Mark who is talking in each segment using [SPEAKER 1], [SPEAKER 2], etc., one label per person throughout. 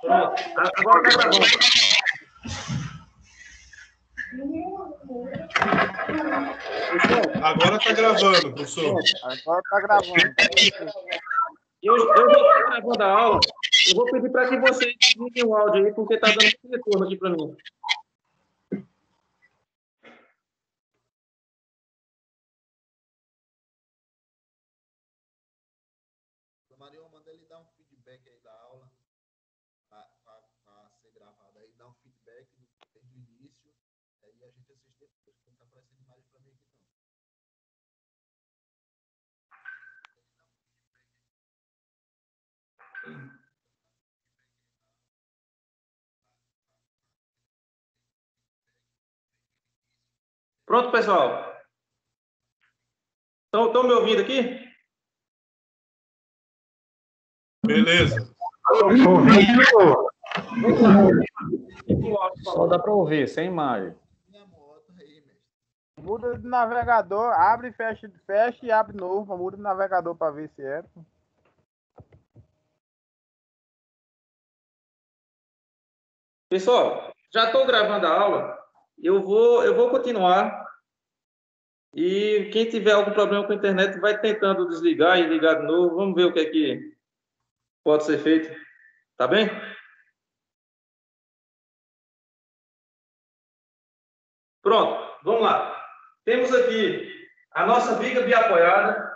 [SPEAKER 1] Pronto. Agora tá gravando.
[SPEAKER 2] Agora tá gravando, professor.
[SPEAKER 3] Agora tá gravando.
[SPEAKER 1] Eu já estou gravando a aula. Eu vou pedir para que vocês desliguem o áudio aí, porque está dando muito retorno aqui para mim.
[SPEAKER 4] Maria, manda ele dar um feedback aí da aula, para ser gravado aí, dar um feedback desde o início, aí a gente assiste depois, porque não está aparecendo imagem para mim aqui não.
[SPEAKER 1] Pronto, pessoal? Estão me ouvindo aqui?
[SPEAKER 2] Beleza.
[SPEAKER 5] Só dá para ouvir, sem imagem.
[SPEAKER 3] Muda de navegador, abre, fecha e abre novo. Muda de navegador para ver se é.
[SPEAKER 1] Pessoal, já estou gravando a aula. Eu vou continuar. E quem tiver algum problema com a internet vai tentando desligar e ligar de novo. Vamos ver o que é que pode ser feito. Tá bem? Pronto, vamos lá. Temos aqui a nossa viga biapoiada.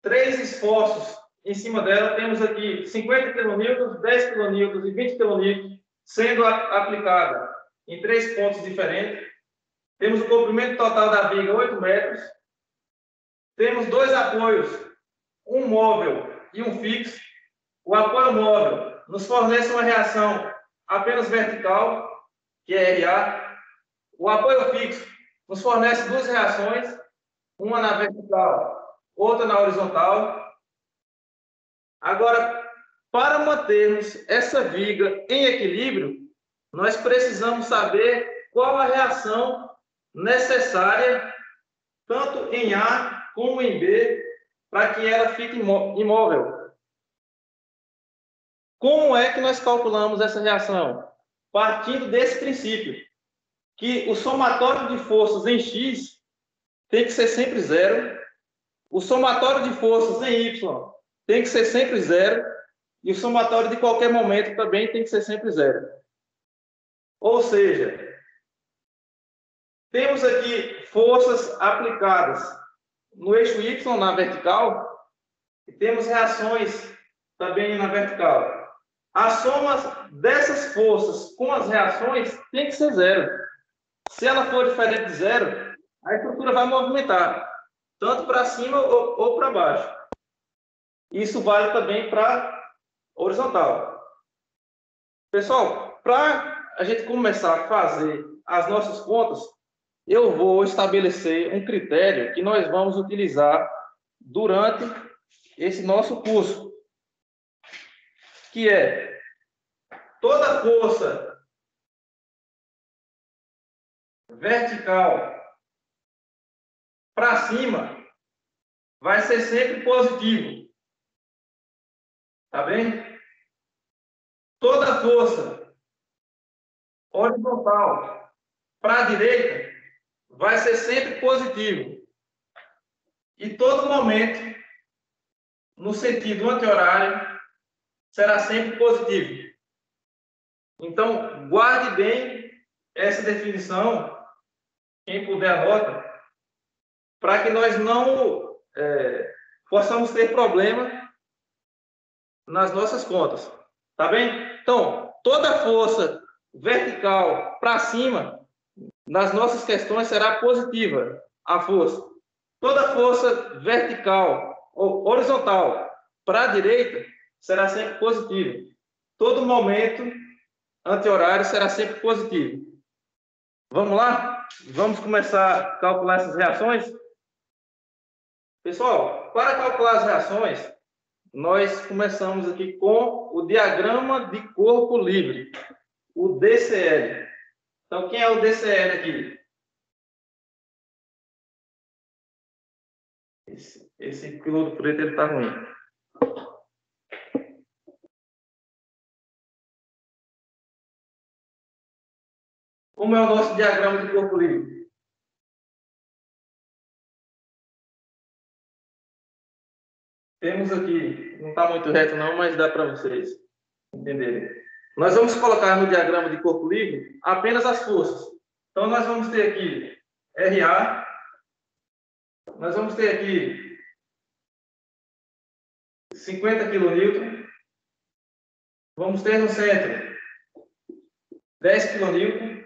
[SPEAKER 1] 3 esforços em cima dela. Temos aqui 50 kN, 10 kN e 20 kN sendo aplicada em 3 pontos diferentes. Temos o comprimento total da viga 8 metros. Temos 2 apoios, um móvel e um fixo. O apoio móvel nos fornece uma reação apenas vertical, que é RA. O apoio fixo nos fornece 2 reações, uma na vertical, outra na horizontal. Agora, para mantermos essa viga em equilíbrio, nós precisamos saber qual a reação necessária, tanto em A como em B, para que ela fique imóvel. Como é que nós calculamos essa reação? Partindo desse princípio, que o somatório de forças em X tem que ser sempre zero, o somatório de forças em Y tem que ser sempre zero, e o somatório de qualquer momento também tem que ser sempre zero. Ou seja, temos aqui forças aplicadas no eixo Y na vertical, e temos reações também na vertical. A soma dessas forças com as reações tem que ser zero. Se ela for diferente de zero, a estrutura vai movimentar, tanto para cima ou para baixo. Isso vale também para horizontal. Pessoal, para a gente começar a fazer as nossas contas, eu vou estabelecer um critério que nós vamos utilizar durante esse nosso curso, que é toda força vertical para cima vai ser sempre positivo. Tá bem? Toda força horizontal para a direita vai ser sempre positivo. E todo momento, no sentido anti-horário, será sempre positivo. Então, guarde bem essa definição, quem puder anota, para que nós não possamos ter problema nas nossas contas. Tá bem? Então, toda força vertical para cima, nas nossas questões, será positiva a força. Toda força vertical ou horizontal para a direita será sempre positiva. Todo momento anti-horário será sempre positivo. Vamos lá? Vamos começar a calcular essas reações? Pessoal, para calcular as reações, nós começamos aqui com o diagrama de corpo livre, o DCL. Então, quem é o DCL aqui? Esse piloto preto está ruim. como é o nosso diagrama de corpo livre? Temos aqui, não está muito reto não, mas dá para vocês entenderem. Nós vamos colocar no diagrama de corpo livre apenas as forças. Então, nós vamos ter aqui RA, nós vamos ter aqui 50 kN, vamos ter no centro 10 kN,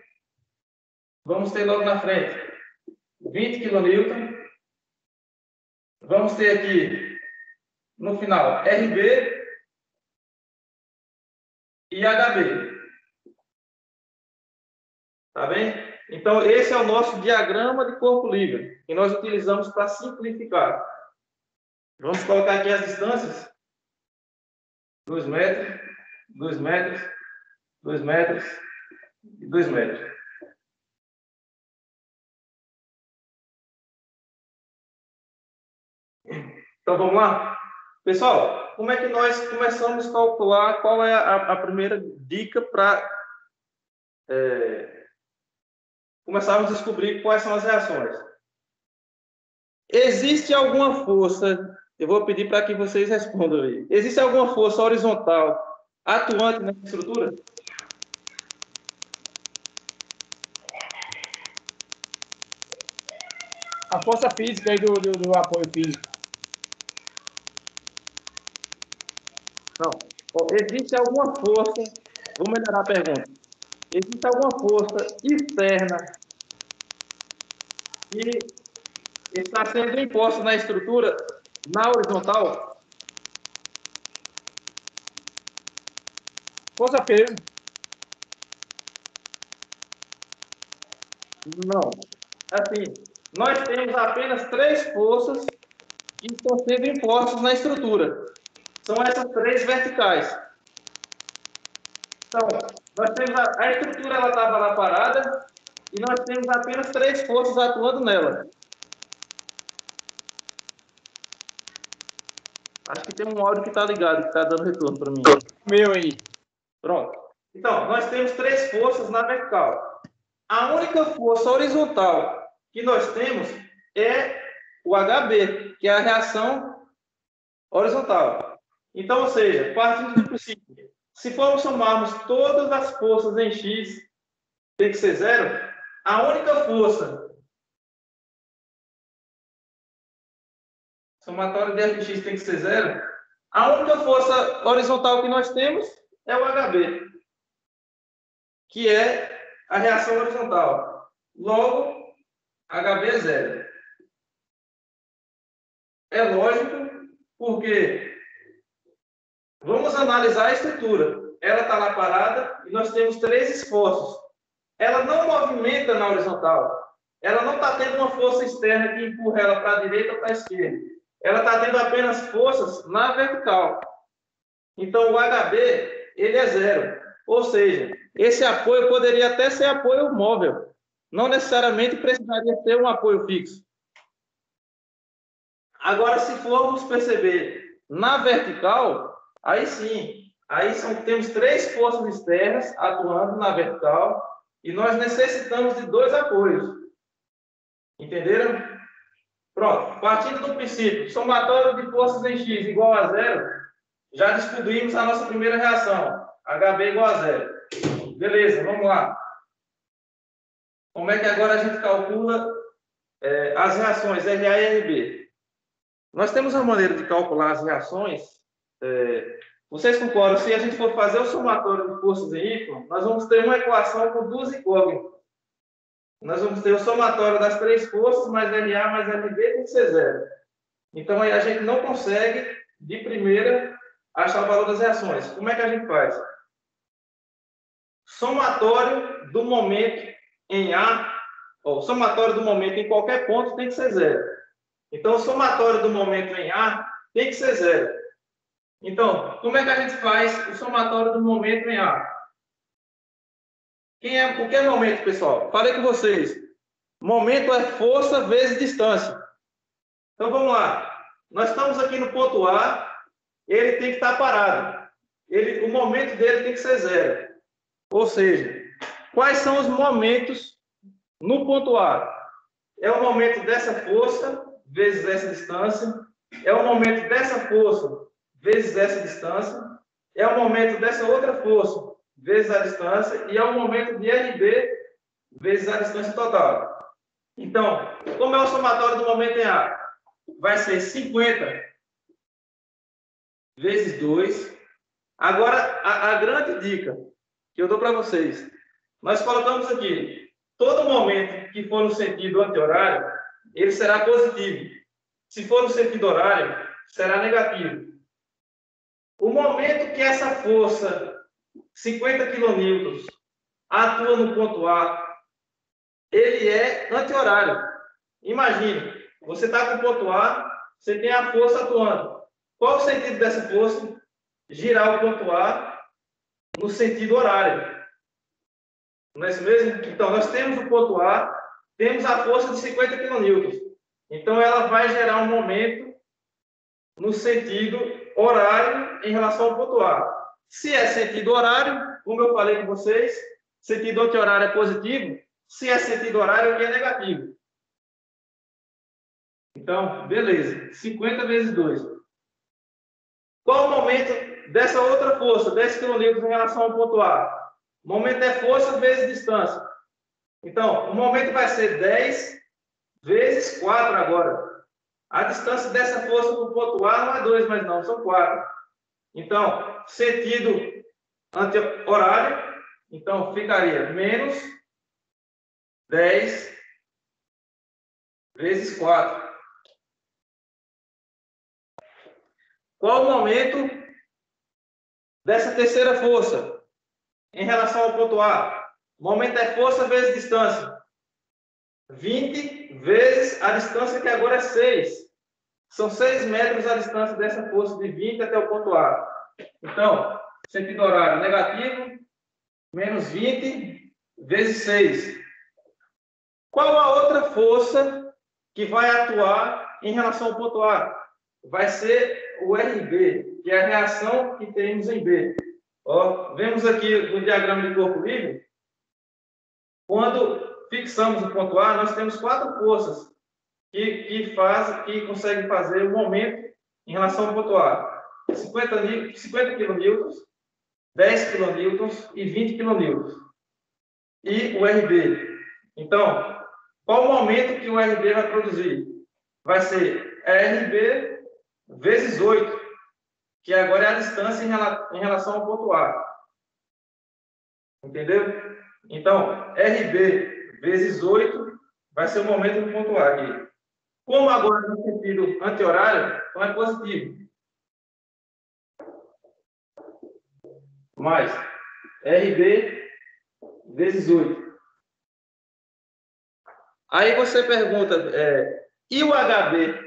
[SPEAKER 1] vamos ter logo na frente 20 kN, vamos ter aqui no final RB e HB. Tá bem? Então, esse é o nosso diagrama de corpo livre, que nós utilizamos para simplificar. Vamos colocar aqui as distâncias. 2 metros, 2 metros, 2 metros e 2 metros. Então, vamos lá? Pessoal, como é que nós começamos a calcular? Qual é a primeira dica para começarmos a descobrir quais são as reações? Existe alguma força, eu vou pedir para que vocês respondam aí. Existe alguma força horizontal atuante nessa estrutura?
[SPEAKER 3] A força física aí do apoio físico.
[SPEAKER 1] Não. Existe alguma força, vou melhorar a pergunta. Existe alguma força externa que está sendo imposta na estrutura, na horizontal?
[SPEAKER 3] Força peso.
[SPEAKER 1] Não. Assim, nós temos apenas 3 forças que estão sendo impostas na estrutura. São essas 3 verticais. Então, nós temos a estrutura, ela estava lá parada, e nós temos apenas 3 forças atuando nela. Acho que tem um áudio que está ligado, que está dando retorno para mim.
[SPEAKER 3] Meu aí.
[SPEAKER 1] Pronto. Então, nós temos 3 forças na vertical. A única força horizontal que nós temos é o HB, que é a reação horizontal. Então, ou seja, partindo do princípio, se formos somarmos todas as forças em X, tem que ser 0, a única força somatória de Fx tem que ser 0, a única força horizontal que nós temos é o HB, que é a reação horizontal. Logo, HB é 0. É lógico, porque vamos analisar a estrutura. Ela está lá parada e nós temos 3 esforços. Ela não movimenta na horizontal. Ela não está tendo uma força externa que empurra ela para a direita ou para a esquerda. Ela está tendo apenas forças na vertical. Então, o HB, ele é 0. Ou seja, esse apoio poderia até ser apoio móvel. Não necessariamente precisaria ter um apoio fixo. Agora, se formos perceber na vertical, aí sim, temos 3 forças externas atuando na vertical e nós necessitamos de 2 apoios. Entenderam? Pronto. Partindo do princípio, somatório de forças em X igual a 0, já descobrimos a nossa primeira reação. HB igual a 0. Beleza, vamos lá. Como é que agora a gente calcula as reações RA e RB? Nós temos uma maneira de calcular as reações. Vocês concordam? Se a gente for fazer o somatório de forças em Y, nós vamos ter uma equação com 2 incógnitas. Nós vamos ter o somatório das 3 forças, mais RA mais RB tem que ser 0. Então, aí a gente não consegue, de primeira, achar o valor das reações. Como é que a gente faz? Somatório do momento em A, ou somatório do momento em qualquer ponto tem que ser 0. Então, o somatório do momento em A tem que ser 0. Então, como é que a gente faz o somatório do momento em A? O que é momento, pessoal? Falei com vocês. Momento é força vezes distância. Então, vamos lá. Nós estamos aqui no ponto A. Ele tem que estar parado. O momento dele tem que ser 0. Ou seja, quais são os momentos no ponto A? É o momento dessa força vezes essa distância, é o momento dessa força vezes essa distância, é o momento dessa outra força vezes a distância e é o momento de RB vezes a distância total. Então, como é o somatório do momento em A? Vai ser 50 vezes 2. Agora, a grande dica que eu dou para vocês. Nós colocamos aqui, todo momento que for no sentido anti-horário, ele será positivo. Se for no sentido horário, será negativo. O momento que essa força, 50 kN, atua no ponto A, ele é anti-horário. Imagine, você está com o ponto A, você tem a força atuando. Qual o sentido dessa força? Girar o ponto A no sentido horário. Não é isso mesmo? Então, nós temos o ponto A, temos a força de 50 kN. Então, ela vai gerar um momento no sentido horário em relação ao ponto A. Se é sentido horário, como eu falei com vocês, sentido anti-horário é positivo. Se é sentido horário, aqui é negativo. Então, beleza. 50 vezes 2. Qual o momento dessa outra força, 10 kN em relação ao ponto A? O momento é força vezes distância. Então, o momento vai ser 10 vezes 4 agora. A distância dessa força para o ponto A não é 2, mas não, são 4. Então, sentido anti-horário, então ficaria menos 10 vezes 4. Qual o momento dessa terceira força em relação ao ponto A? O momento é força vezes distância. 20 vezes a distância, que agora é 6. São 6 metros a distância dessa força de 20 até o ponto A. Então, sentido horário negativo, menos 20 vezes 6. Qual a outra força que vai atuar em relação ao ponto A? Vai ser o RB, que é a reação que temos em B. Ó, vemos aqui no diagrama de corpo livre, quando fixamos o ponto A, nós temos 4 forças que conseguem fazer o momento em relação ao ponto A. 50 kN, 10 kN e 20 kN. E o RB. Então, qual o momento que o RB vai produzir? Vai ser RB vezes 8, que agora é a distância em relação ao ponto A. Entendeu? Então, RB vezes 8 vai ser o momento do ponto A aqui. Como agora no sentido anti-horário, então é positivo. Mais RB vezes 8. Aí você pergunta, e o HB?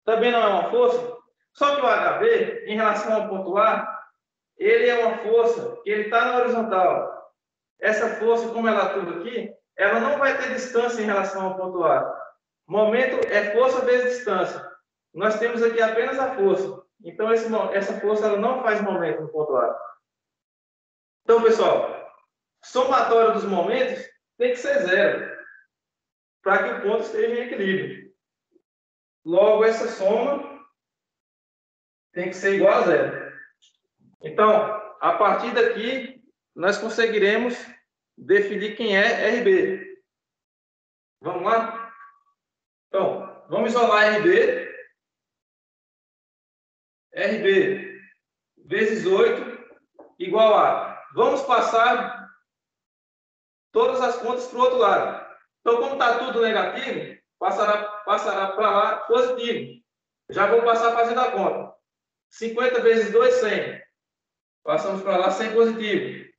[SPEAKER 1] Também não é uma força? Só que o HB, em relação ao ponto A, ele é uma força que ele está na horizontal. Essa força, como ela atua aqui, ela não vai ter distância em relação ao ponto A. Momento é força vezes distância. Nós temos aqui apenas a força. Então, essa força ela não faz momento no ponto A. Então, pessoal, somatório dos momentos tem que ser 0, para que o ponto esteja em equilíbrio. Logo, essa soma tem que ser igual a 0. Então, a partir daqui, nós conseguiremos definir quem é RB. Vamos lá? Então, vamos isolar RB. RB vezes 8 igual a... Vamos passar todas as contas para o outro lado. Então, como está tudo negativo, passará para lá positivo. Já vou passar fazendo a conta. 50 vezes 2, 100. Passamos para lá 100 positivo.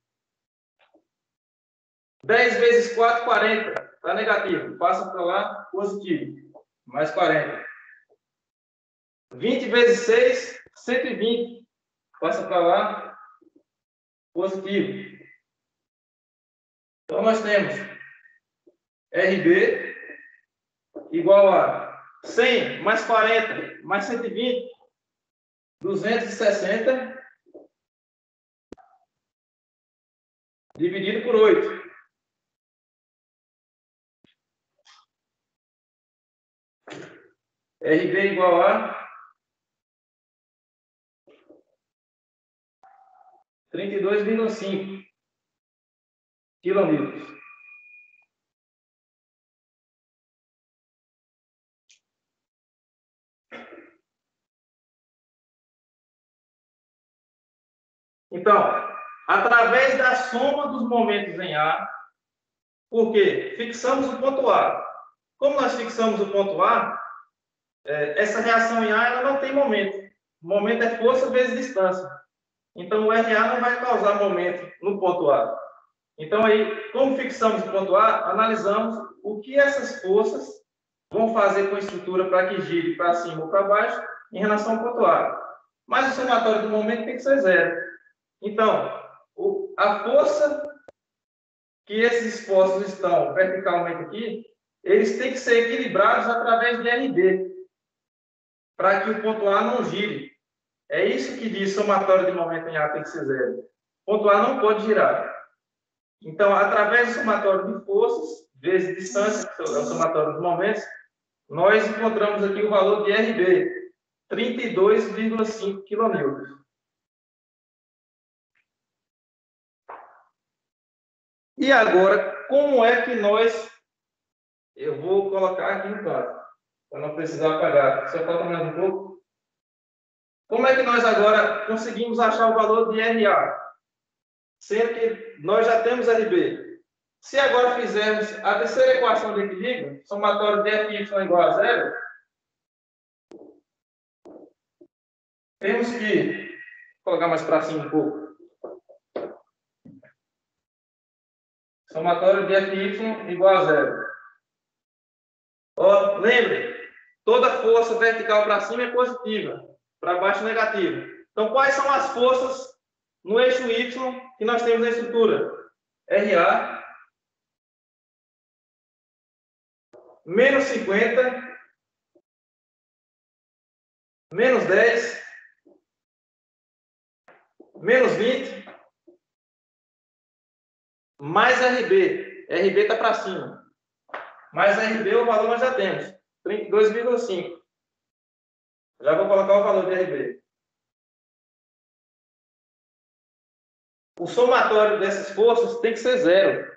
[SPEAKER 1] 10 vezes 4, 40. Está negativo. Passa para lá positivo. Mais 40. 20 vezes 6, 120. Passa para lá positivo. Então, nós temos RB igual a 100 mais 40 mais 120, 260 dividido por 8. RB igual a 32,5 quilonewtons. Então, através da soma dos momentos em A, porque fixamos o ponto A. Como nós fixamos o ponto A, essa reação em A ela não tem momento. O momento é força vezes distância. Então, o RA não vai causar momento no ponto A. Então, aí, como fixamos o ponto A, analisamos o que essas forças vão fazer com a estrutura para que gire para cima ou para baixo em relação ao ponto A. Mas o somatório do momento tem que ser zero. Então, a força que esses esforços estão verticalmente aqui, eles têm que ser equilibrados através de RB, para que o ponto A não gire. É isso que diz somatório de momento em A tem que ser zero. O ponto A não pode girar. Então, através do somatório de forças, vezes distância, que é o somatório dos momentos, nós encontramos aqui o valor de RB, 32,5 kN. E agora, como é que nós... Eu vou colocar aqui no canto, para não precisar apagar. Só falta mais um pouco. Como é que nós agora conseguimos achar o valor de RA? Sendo que nós já temos RB. Se agora fizermos a terceira equação de equilíbrio, somatório de FY igual a zero, temos que colocar mais para cima um pouco. Somatório de FY igual a zero. Ó, lembre, toda força vertical para cima é positiva, para baixo negativa. Então, quais são as forças no eixo Y que nós temos na estrutura? RA, menos 50, menos 10, menos 20, mais RB. RB está para cima. Mais RB, o valor nós já temos, 32,5. Já vou colocar o valor de RB. O somatório dessas forças tem que ser zero.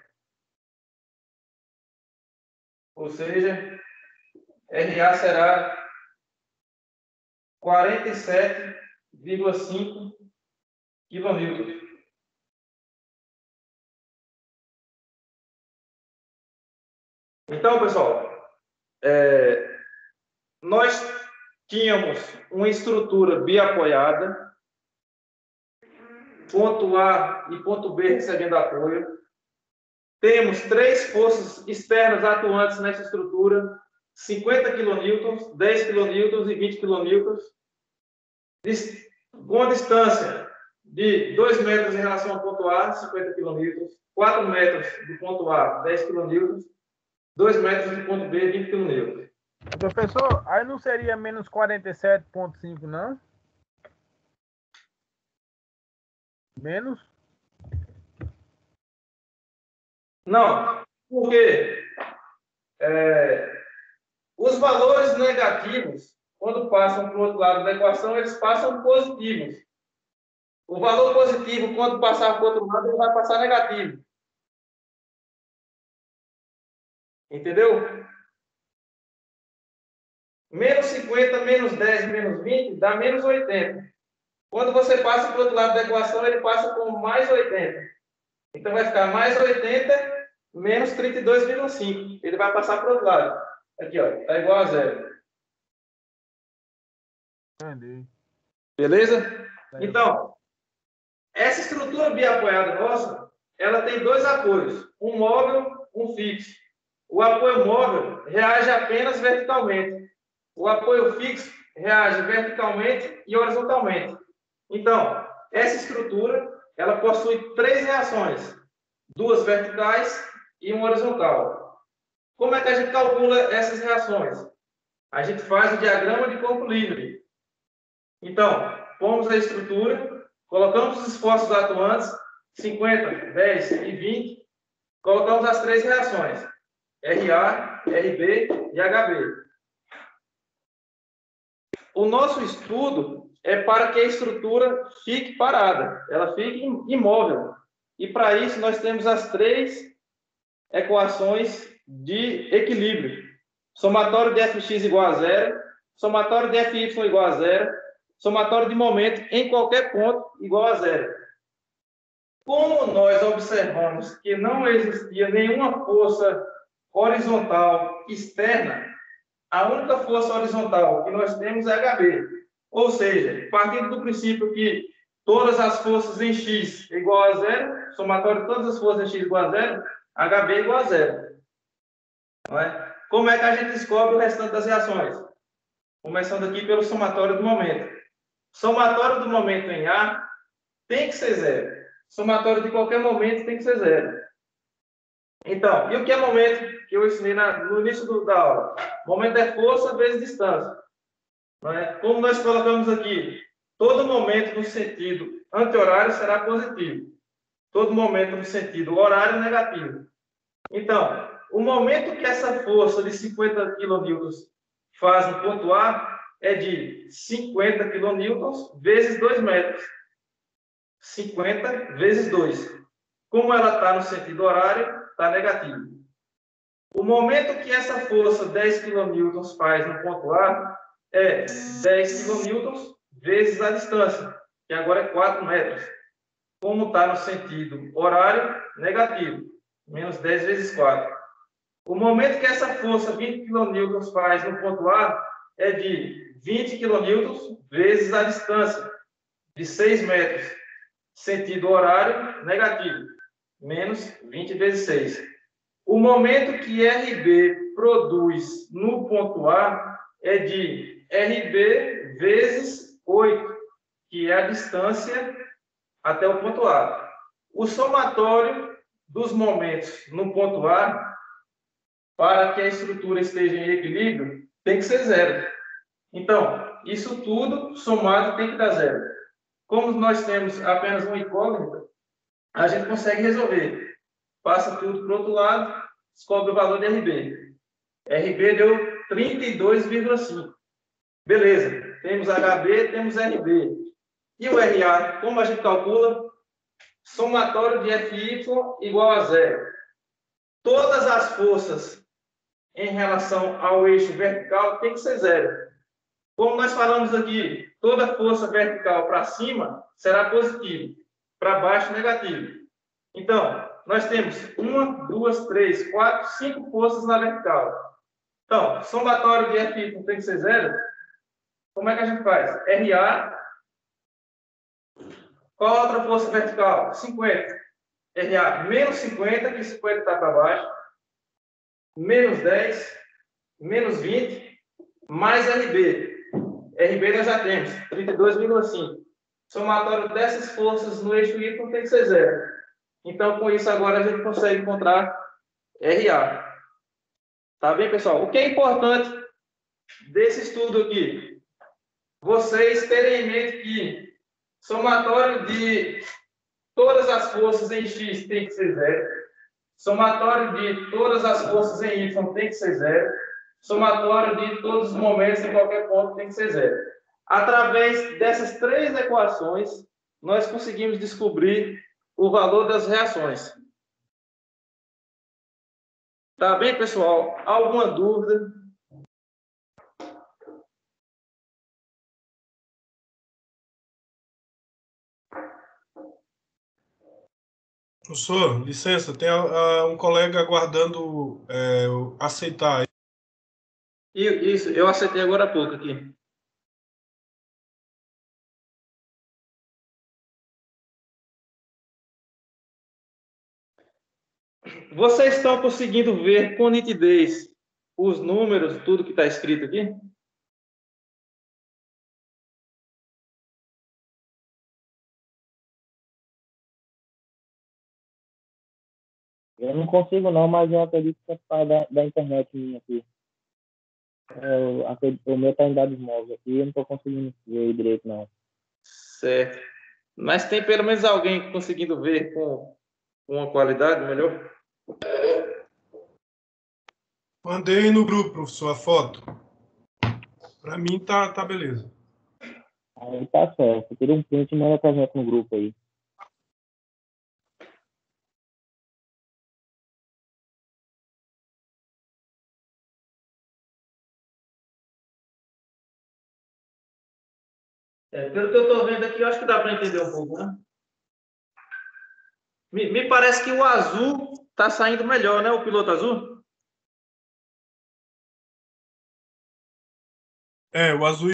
[SPEAKER 1] Ou seja, RA será 47,5 kN. Então, pessoal, nós tínhamos uma estrutura biapoiada, ponto A e ponto B recebendo apoio. Temos três forças externas atuantes nessa estrutura, 50 kN, 10 kN e 20 kN, com a distância de 2 metros em relação ao ponto A, 50 kN, 4 metros do ponto A, 10 kN, 2 metros do ponto B, 20 kN.
[SPEAKER 3] Professor, aí não seria menos 47,5, não? Menos?
[SPEAKER 1] Não, porque os valores negativos, quando passam para o outro lado da equação, eles passam positivos. O valor positivo, quando passar para o outro lado, ele vai passar negativo. Entendeu? Menos 50, menos 10, menos 20, dá menos 80. Quando você passa para o outro lado da equação, ele passa com mais 80. Então, vai ficar mais 80, menos 32,5. Ele vai passar para o outro lado. Aqui, ó, está igual a zero.
[SPEAKER 3] Entendi.
[SPEAKER 1] Beleza? Então, essa estrutura biapoiada nossa, ela tem dois apoios, um móvel, um fixo. O apoio móvel reage apenas verticalmente. O apoio fixo reage verticalmente e horizontalmente. Então, essa estrutura, ela possui três reações, duas verticais e uma horizontal. Como é que a gente calcula essas reações? A gente faz o diagrama de corpo livre. Então, pomos a estrutura, colocamos os esforços atuantes, 50, 10 e 20, colocamos as três reações, RA, RB e HB. o nosso estudo é para que a estrutura fique parada, ela fique imóvel. E para isso nós temos as 3 equações de equilíbrio. Somatório de Fx igual a 0, somatório de Fy igual a 0, somatório de momento em qualquer ponto igual a 0. Como nós observamos que não existia nenhuma força horizontal externa, a única força horizontal que nós temos é HB. Ou seja, partindo do princípio que todas as forças em X é igual a 0, somatório de todas as forças em X igual a 0, HB é igual a 0. Não é? Como é que a gente descobre o restante das reações? Começando aqui pelo somatório do momento. Somatório do momento em A tem que ser 0. Somatório de qualquer momento tem que ser 0. Então, e o que é momento que eu ensinei no início da aula? Momento é força vezes distância. Não é? Como nós colocamos aqui, todo momento no sentido anti-horário será positivo. Todo momento no sentido horário negativo. Então, o momento que essa força de 50 kN faz no ponto A é de 50 kN vezes 2 metros. 50 vezes 2. Como ela está no sentido horário, está negativo. O momento que essa força 10 kN faz no ponto A é 10 kN vezes a distância, que agora é 4 metros. Como está no sentido horário, negativo. Menos 10 vezes 4. O momento que essa força 20 kN faz no ponto A é de 20 kN vezes a distância, de 6 metros. Sentido horário, negativo. Menos 20 vezes 6. O momento que RB produz no ponto A é de RB vezes 8, que é a distância até o ponto A. O somatório dos momentos no ponto A, para que a estrutura esteja em equilíbrio, tem que ser 0. Então, isso tudo somado tem que dar 0. Como nós temos apenas uma incógnita, a gente consegue resolver. Passa tudo para o outro lado, descobre o valor de RB. RB deu 32,5. Beleza. Temos HB, temos RB. E o RA, como a gente calcula? Somatório de FY igual a 0. Todas as forças em relação ao eixo vertical tem que ser 0. Como nós falamos aqui, toda força vertical para cima será positiva, para baixo negativo. Então, nós temos 1, 2, 3, 4, 5 forças na vertical. Então, somatório de FY tem que ser 0. Como é que a gente faz? RA. Qual a outra força vertical? 50. RA menos 50, que 50 está para baixo. Menos 10. Menos 20. Mais RB. RB nós já temos, 32,5. Somatório dessas forças no eixo Y tem que ser 0. Então, com isso, agora a gente consegue encontrar RA. Tá bem, pessoal? O que é importante desse estudo aqui? Vocês terem em mente que somatório de todas as forças em X tem que ser 0. Somatório de todas as forças em Y tem que ser 0. Somatório de todos os momentos em qualquer ponto tem que ser 0. Através dessas 3 equações, nós conseguimos descobrir o valor das reações. Tá bem, pessoal? Alguma dúvida?
[SPEAKER 2] Professor, licença, tem um colega aguardando aceitar.
[SPEAKER 1] Isso, eu aceitei agora há pouco aqui. Vocês estão conseguindo ver com nitidez os números, tudo que está escrito aqui?
[SPEAKER 5] Eu não consigo não, mas eu acredito que é por causa da internet minha aqui. O meu está em dados móveis aqui, eu não estou conseguindo ver direito não.
[SPEAKER 1] Certo. Mas tem pelo menos alguém conseguindo ver com uma qualidade melhor?
[SPEAKER 2] Mandei no grupo, professor, a foto. Para mim tá beleza.
[SPEAKER 5] Aí tá certo. Tira um print e manda pra gente no grupo aí.
[SPEAKER 1] Pelo que eu estou vendo aqui, eu acho que dá para entender um pouco, né? Me parece que o azul está saindo melhor, né? O piloto azul.
[SPEAKER 2] O azul.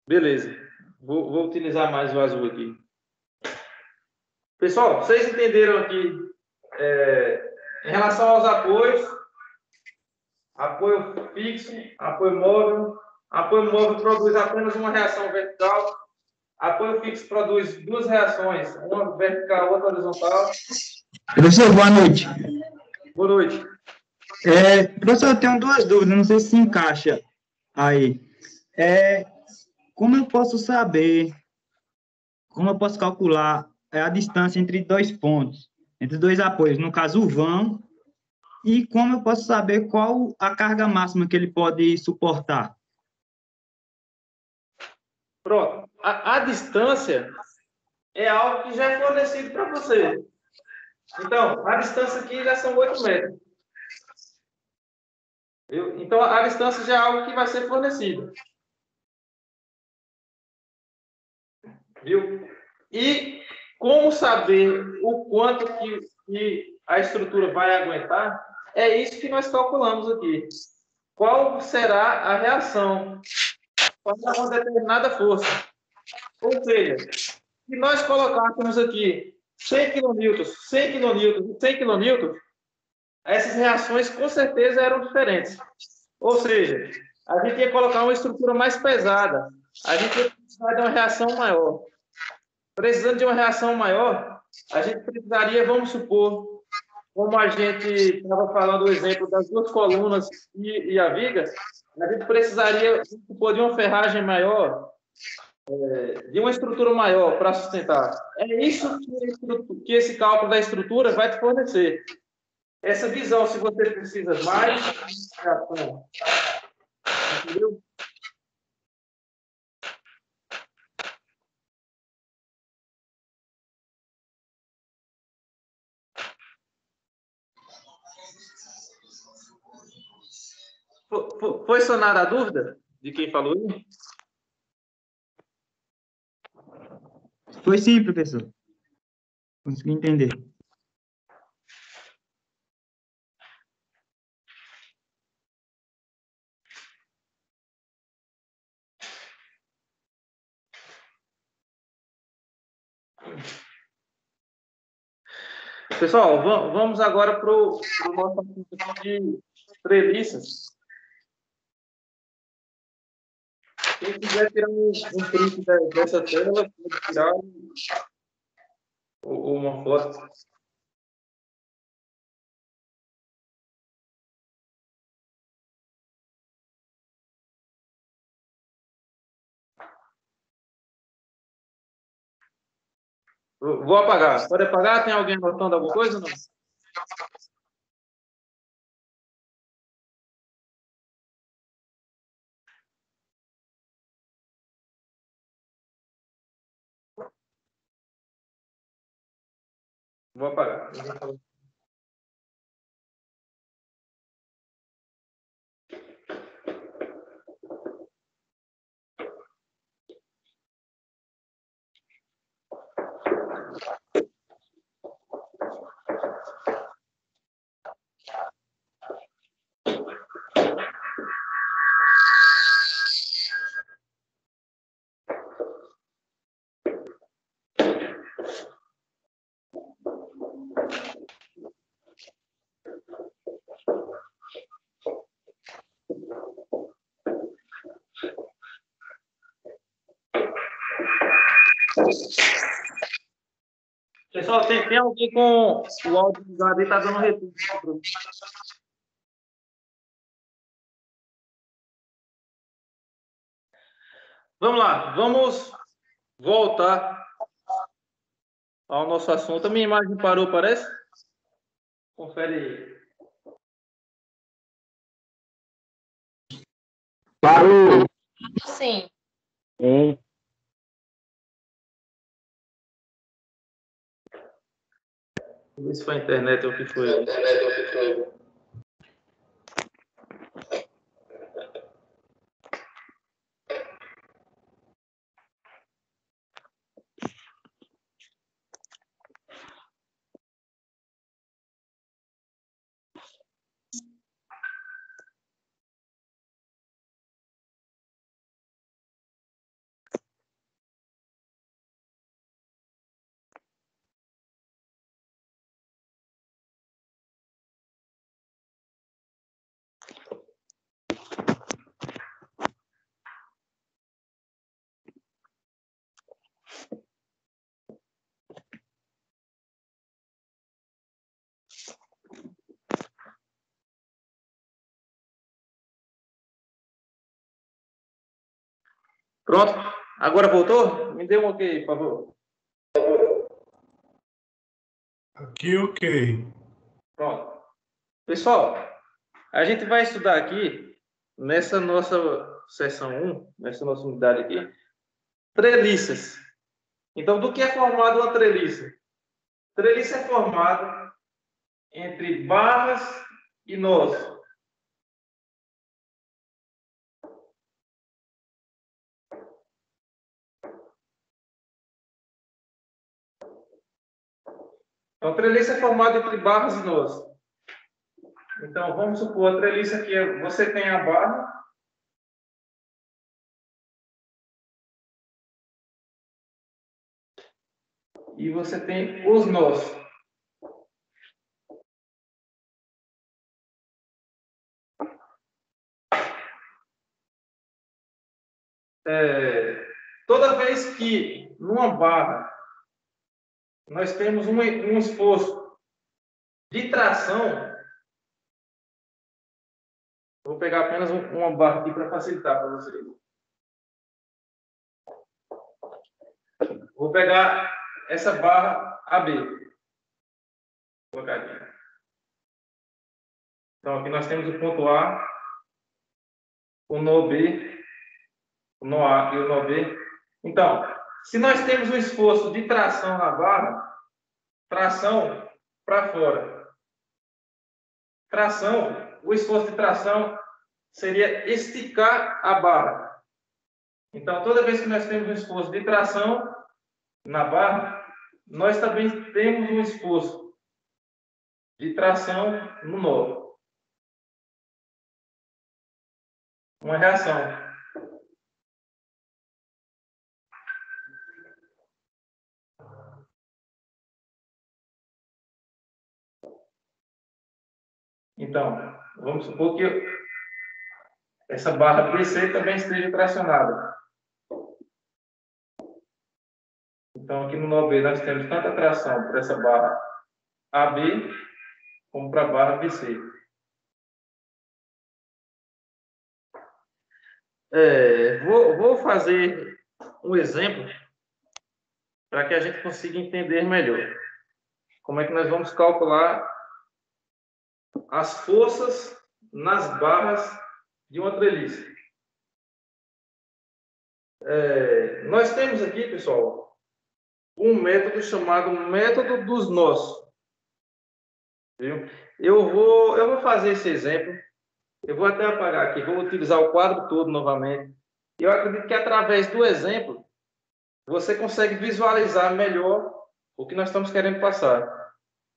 [SPEAKER 1] Beleza. Vou utilizar mais o azul aqui. Pessoal, vocês entenderam aqui em relação aos apoios, apoio fixo, apoio móvel produz apenas uma reação vertical, apoio fixo produz duas reações, uma vertical, outra horizontal.
[SPEAKER 6] Professor, boa noite.
[SPEAKER 1] Boa noite.
[SPEAKER 6] Professor, eu tenho duas dúvidas, não sei se encaixa aí. Como eu posso saber, como eu posso calcular a distância entre dois pontos, entre dois apoios, no caso o vão, e como eu posso saber qual a carga máxima que ele pode suportar?
[SPEAKER 1] Pronto. A distância é algo que já é fornecido para você. Então, a distância aqui já são 8 metros. Viu? Então, a distância já é algo que vai ser fornecido. Viu? E como saber o quanto que a estrutura vai aguentar, é isso que nós calculamos aqui. Qual será a reação para uma determinada força? Ou seja, se nós colocássemos aqui 100 kN, 100 kN, 100 kN, essas reações com certeza eram diferentes. Ou seja, a gente ia colocar uma estrutura mais pesada, a gente ia precisar de uma reação maior. Precisando de uma reação maior, a gente precisaria, vamos supor, como a gente estava falando o exemplo das duas colunas e a viga, a gente precisaria, vamos supor, de uma ferragem maior, de uma estrutura maior para sustentar. É isso que esse cálculo da estrutura vai te fornecer. Essa visão, se você precisa mais, entendeu? Foi sanada a dúvida de quem falou isso?
[SPEAKER 6] Foi sim, professor. Consegui entender.
[SPEAKER 1] Pessoal, vamos agora para o nosso assunto de treliças. Quem quiser tirar um print dessa tela, pode tirar uma foto. Vou apagar. Pode apagar? Tem alguém anotando alguma coisa ou não? Vou apagar. Pessoal, tem alguém com o áudio ligado aí, tá dando retorno. Vamos lá, vamos voltar ao nosso assunto. A minha imagem parou, parece? Confere aí.
[SPEAKER 5] Parou.
[SPEAKER 7] Sim.
[SPEAKER 5] Hein?
[SPEAKER 1] Vamos ver se foi a internet ou o que foi. Pronto? Agora voltou? Me dê um ok, por favor.
[SPEAKER 2] Aqui, ok.
[SPEAKER 1] Pronto. Pessoal, a gente vai estudar aqui, nessa nossa seção 1, nessa nossa unidade aqui, treliças. Então, do que é formado uma treliça? Treliça é formada entre barras e nós. Então, treliça é formada entre barras e nós. Então, vamos supor, a treliça aqui, você tem a barra, e você tem os nós. Toda vez que numa barra nós temos um esforço de tração, vou pegar apenas uma barra aqui para facilitar para vocês. Vou pegar essa barra AB. Vou colocar aqui. Então, aqui nós temos o ponto A, o nó B, o nó A e o nó B. Então, se nós temos um esforço de tração na barra, tração para fora. Tração, o esforço de tração seria esticar a barra. Então, toda vez que nós temos um esforço de tração na barra, nós também temos um esforço de tração no nó. Uma reação. Então, vamos supor que essa barra BC também esteja tracionada. Então, aqui no nó B nós temos tanta tração para essa barra AB como para a barra BC. Vou fazer um exemplo para que a gente consiga entender melhor como é que nós vamos calcular as forças nas barras de uma treliça. Nós temos aqui, pessoal, um método chamado método dos nós. Viu? Eu vou fazer esse exemplo. Eu vou até apagar aqui, vou utilizar o quadro todo novamente. Eu acredito que através do exemplo você consegue visualizar melhor o que nós estamos querendo passar.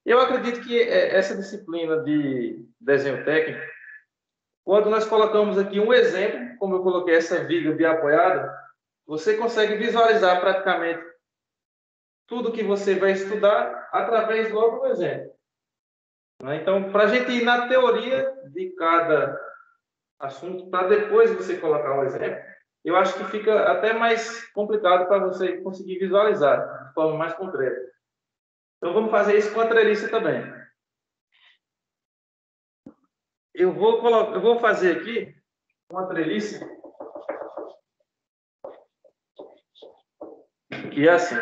[SPEAKER 1] Eu acredito que essa disciplina de desenho técnico, quando nós colocamos aqui um exemplo, como eu coloquei essa viga biapoiada, você consegue visualizar praticamente tudo que você vai estudar através logo do exemplo. Então, para a gente ir na teoria de cada assunto, para depois você colocar o exemplo, eu acho que fica até mais complicado para você conseguir visualizar de forma mais concreta. Então, vamos fazer isso com a treliça também. Eu vou fazer aqui uma treliça que é assim.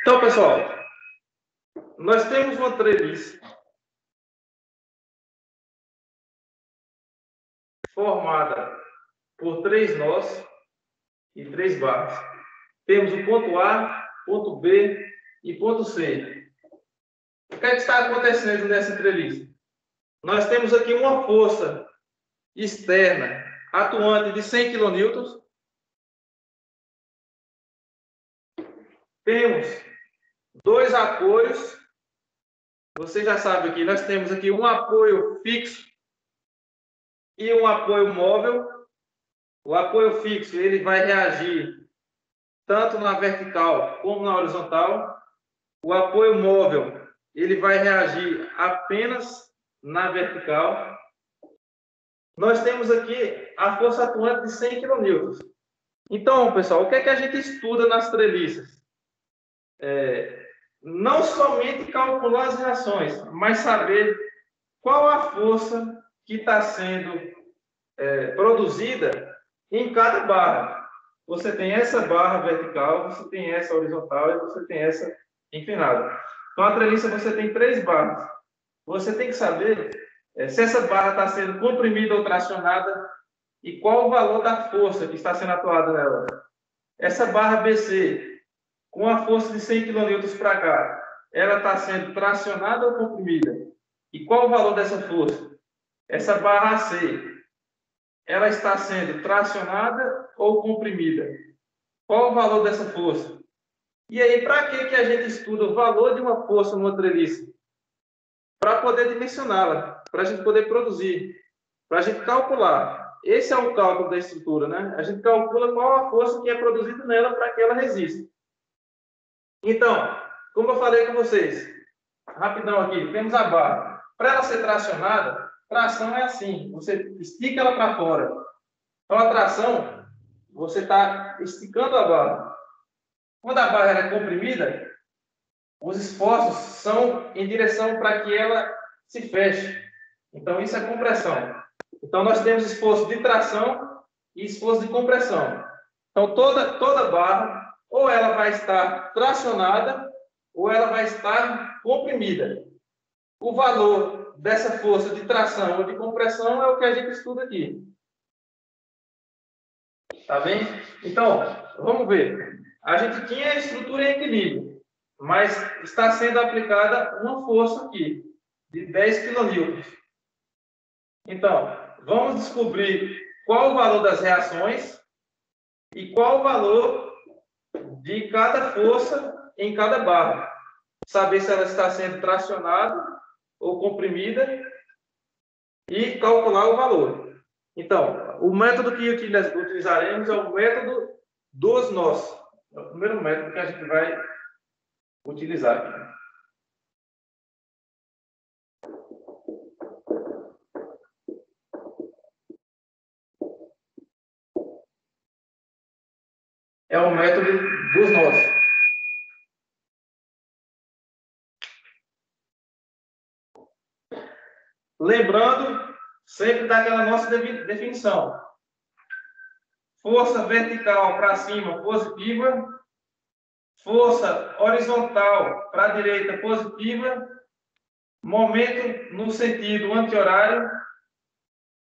[SPEAKER 1] Então, pessoal, nós temos uma treliça formada por 3 nós e 3 barras. Temos o ponto A, ponto B e ponto C. O que é que está acontecendo nessa treliça? Nós temos aqui uma força externa atuante de 100 kN. Temos 2 apoios. Você já sabe que nós temos aqui um apoio fixo e um apoio móvel. O apoio fixo ele vai reagir tanto na vertical como na horizontal. O apoio móvel ele vai reagir apenas na vertical. Nós temos aqui a força atuante de 100 kN. Então, pessoal, o que é que a gente estuda nas treliças? Não somente calcular as reações, mas saber qual a força que está sendo produzida em cada barra. Você tem essa barra vertical, você tem essa horizontal e você tem essa inclinada. Então, a treliça você tem 3 barras. Você tem que saber se essa barra está sendo comprimida ou tracionada e qual o valor da força que está sendo atuada nela. Essa barra BC, com a força de 100 kN para cá, ela está sendo tracionada ou comprimida? E qual o valor dessa força? Essa barra AC, ela está sendo tracionada ou comprimida? Qual o valor dessa força? E aí, para que a gente estuda o valor de uma força numa treliça? Para poder dimensioná-la, para a gente poder produzir, para a gente calcular. Esse é o cálculo da estrutura, né? A gente calcula qual a força que é produzida nela para que ela resista. Então, como eu falei com vocês, rapidão aqui, temos a barra. Para ela ser tracionada, tração é assim, você estica ela para fora. Então, a tração, você está esticando a barra. Quando a barra é comprimida, os esforços são em direção para que ela se feche. Então, isso é compressão. Então, nós temos esforço de tração e esforço de compressão. Então, toda barra, ou ela vai estar tracionada, ou ela vai estar comprimida. O valor dessa força de tração ou de compressão é o que a gente estuda aqui. Tá bem? Então, vamos ver. A gente tinha a estrutura em equilíbrio, mas está sendo aplicada uma força aqui, de 10 kN. Então, vamos descobrir qual o valor das reações e qual o valor de cada força em cada barra. Saber se ela está sendo tracionada ou comprimida e calcular o valor. Então, o método que utilizaremos é o método dos nós. É o primeiro método que a gente vai utilizar aqui. É o método dos nós. Lembrando sempre daquela nossa definição. Força vertical para cima, positiva. Força horizontal para a direita, positiva. Momento no sentido anti-horário,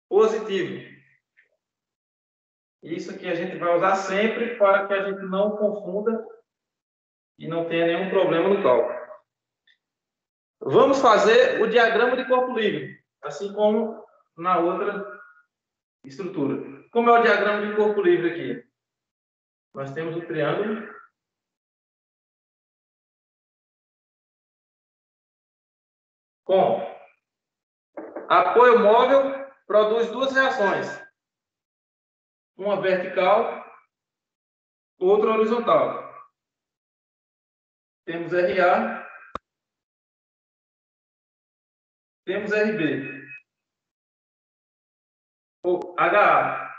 [SPEAKER 1] positivo. Isso aqui a gente vai usar sempre para que a gente não confunda e não tenha nenhum problema no cálculo. Vamos fazer o diagrama de corpo livre, assim como na outra estrutura. Como é o diagrama de corpo livre aqui? Nós temos o triângulo. Com apoio móvel, produz 2 reações. Uma vertical, outra horizontal. Temos RA, temos RB. Ou HA.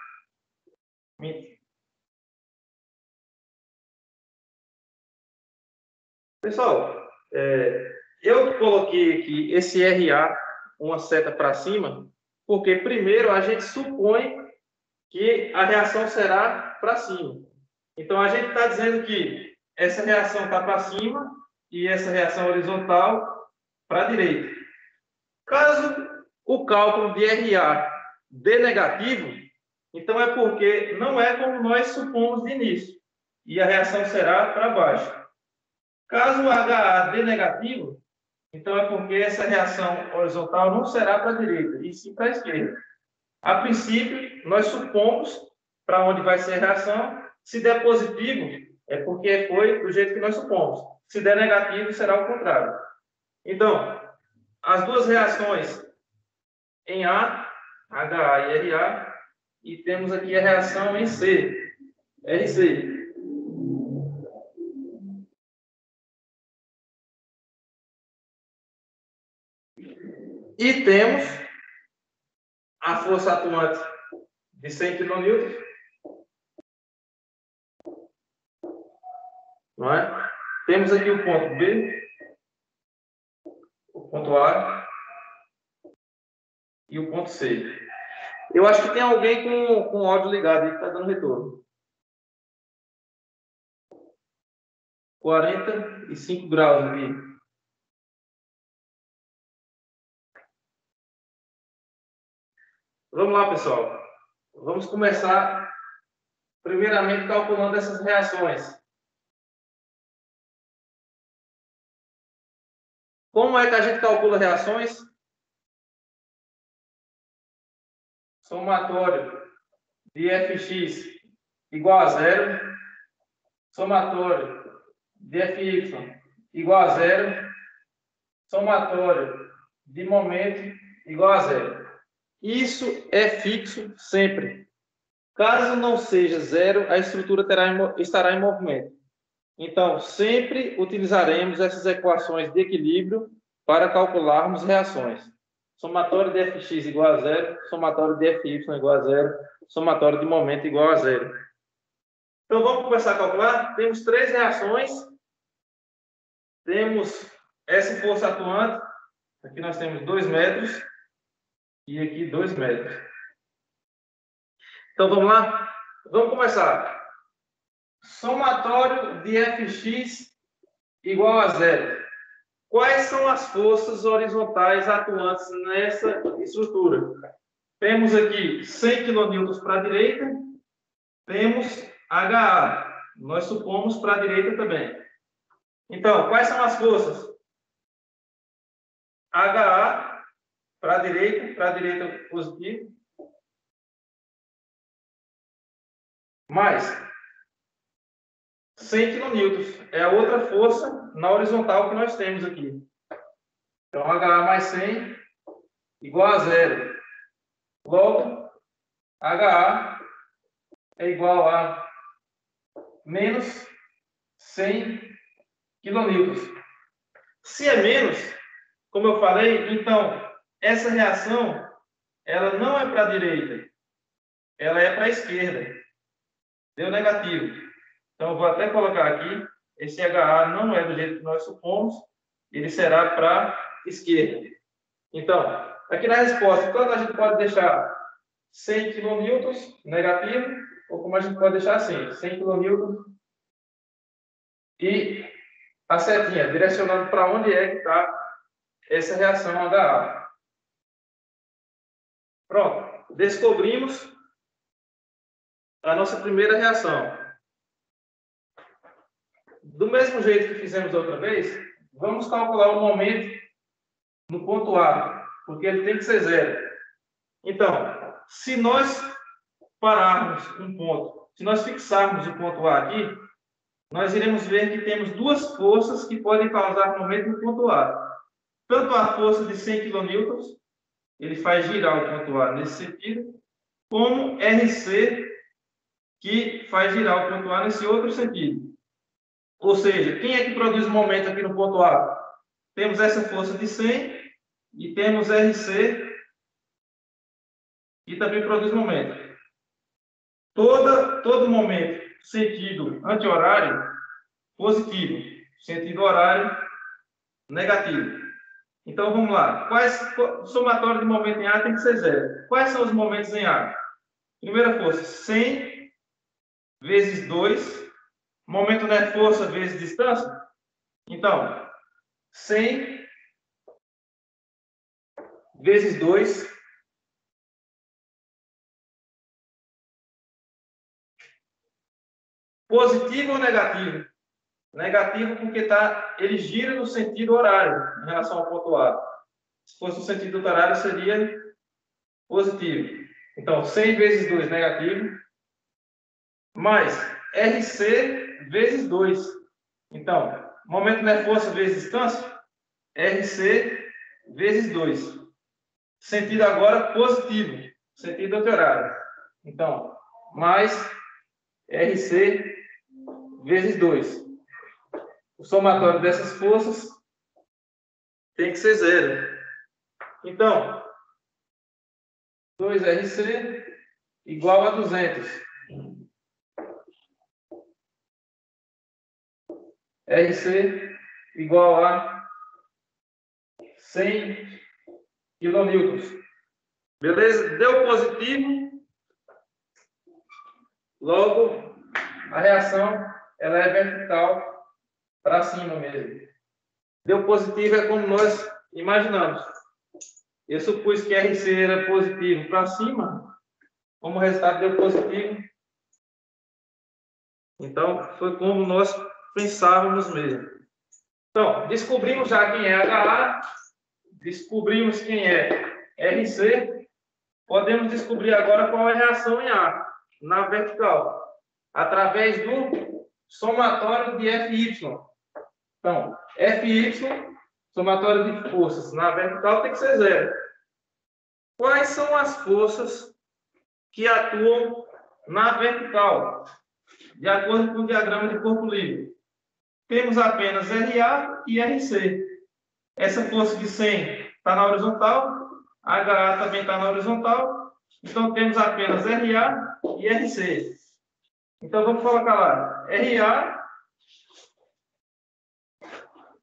[SPEAKER 1] Pessoal, eu coloquei aqui esse RA, uma seta para cima, porque primeiro a gente supõe que a reação será para cima. Então, a gente está dizendo que essa reação está para cima e essa reação horizontal para a direita. Caso o cálculo de RA dê negativo, então é porque não é como nós supomos de início, e a reação será para baixo. Caso o HA dê negativo, então é porque essa reação horizontal não será para a direita, e sim para a esquerda. A princípio, nós supomos para onde vai ser a reação. Se der positivo, é porque foi do jeito que nós supomos. Se der negativo, será o contrário. Então, as duas reações em A, HA e RA, e temos aqui a reação em C, RC. E temos a força atuante de 100 kN, não é? Temos aqui o ponto B, o ponto A e o ponto C. Eu acho que tem alguém com o áudio ligado aí que está dando retorno. 45 graus aqui. Vamos lá, pessoal. Vamos começar, primeiramente, calculando essas reações. Como é que a gente calcula reações? Somatório de Fx igual a zero. Somatório de Fy igual a zero. Somatório de momento igual a zero. Isso é fixo sempre. Caso não seja zero, a estrutura estará em movimento. Então, sempre utilizaremos essas equações de equilíbrio para calcularmos reações. Somatório de Fx igual a zero, somatório de Fy igual a zero, somatório de momento igual a zero. Então, vamos começar a calcular. Temos três reações. Temos essa força atuante. Aqui nós temos 2 metros. E aqui 2 metros. Então, vamos lá? Vamos começar. Somatório de Fx igual a zero. Quais são as forças horizontais atuantes nessa estrutura? Temos aqui 100 kN para a direita. Temos HA. Nós supomos para a direita também. Então, quais são as forças? HA para a direita positivo. Mais 100 kN. É a outra força na horizontal que nós temos aqui. Então, HA mais 100 igual a zero. Logo, HA é igual a menos 100 kN. Se é menos, como eu falei, então, essa reação, ela não é para a direita, ela é para a esquerda. Deu negativo. Então, eu vou até colocar aqui, esse HA não é do jeito que nós supomos, ele será para a esquerda. Então, aqui na resposta, tanto a gente pode deixar 100 kN negativo, ou como a gente pode deixar assim, 100 kN e a setinha, direcionando para onde é que está essa reação HA. Pronto, descobrimos a nossa primeira reação. Do mesmo jeito que fizemos da outra vez, vamos calcular o momento no ponto A, porque ele tem que ser zero. Então, se nós pararmos um ponto, se nós fixarmos o ponto A aqui, nós iremos ver que temos duas forças que podem causar momento no ponto A. Tanto a força de 100 kN, ele faz girar o ponto A nesse sentido, como RC, que faz girar o ponto A nesse outro sentido. Ou seja, quem é que produz o momento aqui no ponto A? Temos essa força de 100 e temos RC, que também produz momento. Todo momento sentido anti-horário, positivo. Sentido horário, negativo. Então, vamos lá. O somatório de momento em A tem que ser zero. Quais são os momentos em A? Primeira força, 100 vezes 2 Momento não é força vezes distância? Então, 100 vezes 2 positivo ou negativo? Negativo porque ele gira no sentido horário em relação ao ponto A. Se fosse no sentido horário, seria positivo. Então, 100 vezes 2 negativo, mais RC vezes 2. Então, momento não é força vezes distância? RC vezes 2. Sentido agora positivo, sentido anti-horário. Então, mais RC vezes 2. O somatório dessas forças tem que ser 0. Então, 2RC igual a 200. RC igual a 100 kilonewtons. Beleza? Deu positivo. Logo, a reação ela é vertical para cima mesmo. Deu positivo é como nós imaginamos. Eu supus que RC era positivo para cima, como o resultado deu positivo. Então, foi como nós pensávamos mesmo. Então, descobrimos já quem é HA, descobrimos quem é RC, podemos descobrir agora qual é a reação em A, na vertical, através do somatório de FY. Então, FY, somatório de forças na vertical, tem que ser 0. Quais são as forças que atuam na vertical, de acordo com o diagrama de corpo livre? Temos apenas RA e RC. Essa força de 100 está na horizontal, a HA também está na horizontal, então temos apenas RA e RC. Então vamos colocar lá, RA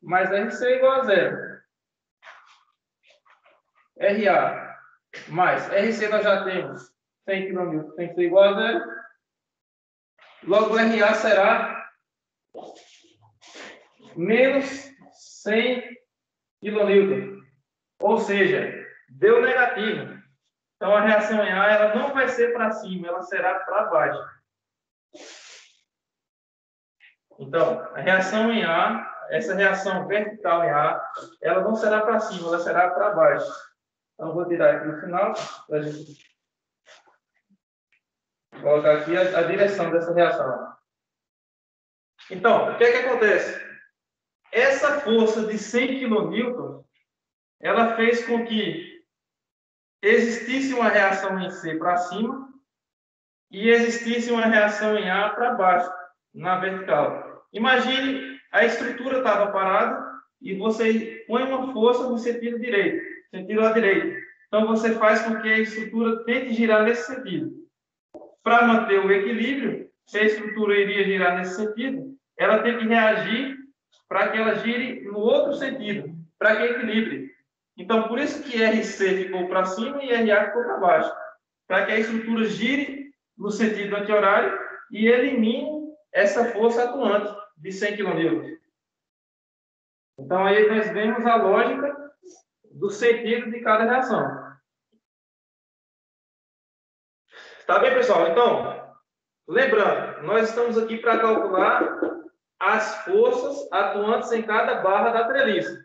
[SPEAKER 1] mais RC igual a 0. RA mais RC nós já temos 100 kN, tem que ser igual a 0. Logo, RA será menos 100 kN. Ou seja, deu negativo. Então, a reação em A ela não vai ser para cima, ela será para baixo. Então, a reação em A, essa reação vertical em A, ela não será para cima, ela será para baixo. Então, vou tirar aqui no final, para a gente colocar aqui a direção dessa reação. Então, o que é que acontece? Essa força de 100 kN, ela fez com que existisse uma reação em C para cima e existisse uma reação em A para baixo, na vertical. Imagine, a estrutura estava parada e você põe uma força no sentido direito, sentido à direita. Então, você faz com que a estrutura tente girar nesse sentido. Para manter o equilíbrio, se a estrutura iria girar nesse sentido, ela tem que reagir para que ela gire no outro sentido, para que equilibre. Então, por isso que RC ficou para cima e RA ficou para baixo, para que a estrutura gire no sentido anti-horário e elimine essa força atuante de 100 kN. Então, aí nós vemos a lógica do sentido de cada reação. Tá bem, pessoal? Então, lembrando, nós estamos aqui para calcular as forças atuantes em cada barra da treliça.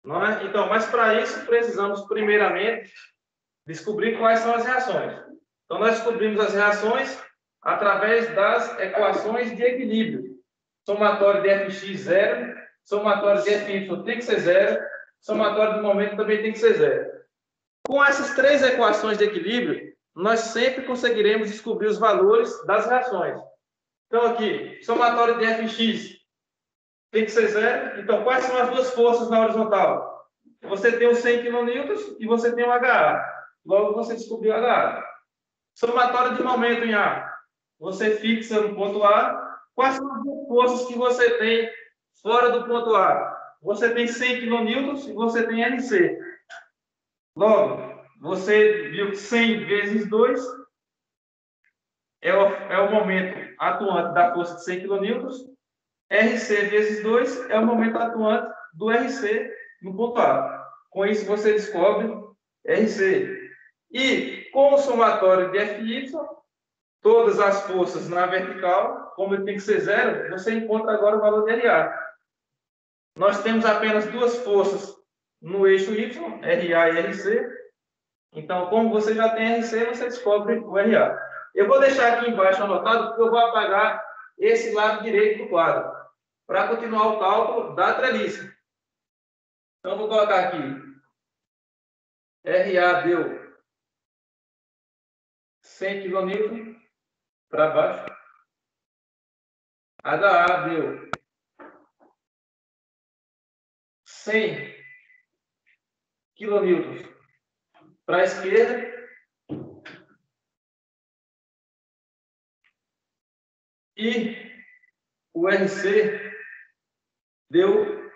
[SPEAKER 1] Não é? Então, mas para isso precisamos primeiramente descobrir quais são as reações. Então, nós descobrimos as reações através das equações de equilíbrio. Somatório de Fx 0, somatório de Fy tem que ser 0, somatório de momento também tem que ser 0. Com essas três equações de equilíbrio, nós sempre conseguiremos descobrir os valores das reações. Então, aqui, somatório de Fx tem que ser 0. Então, quais são as duas forças na horizontal? Você tem o 100 kN e você tem o HA. Logo, você descobriu o HA. Somatório de momento em A. Você fixa no ponto A. Quais são as duas forças que você tem fora do ponto A? Você tem 100 kN e você tem RC. Logo, você viu que 100 vezes 2 é o momento atuante da força de 100 kN. RC vezes 2 é o momento atuante do RC no ponto A. Com isso, você descobre RC. E com o somatório de FY, todas as forças na vertical, como ele tem que ser zero, você encontra agora o valor de RA. Nós temos apenas duas forças no eixo Y, RA e RC. Então, como você já tem RC, você descobre o RA. Eu vou deixar aqui embaixo anotado, porque eu vou apagar esse lado direito do quadro, para continuar o cálculo da treliça. Então, eu vou colocar aqui. RA deu 100 kN para baixo. HA deu 100 kN para a esquerda. E o RC deu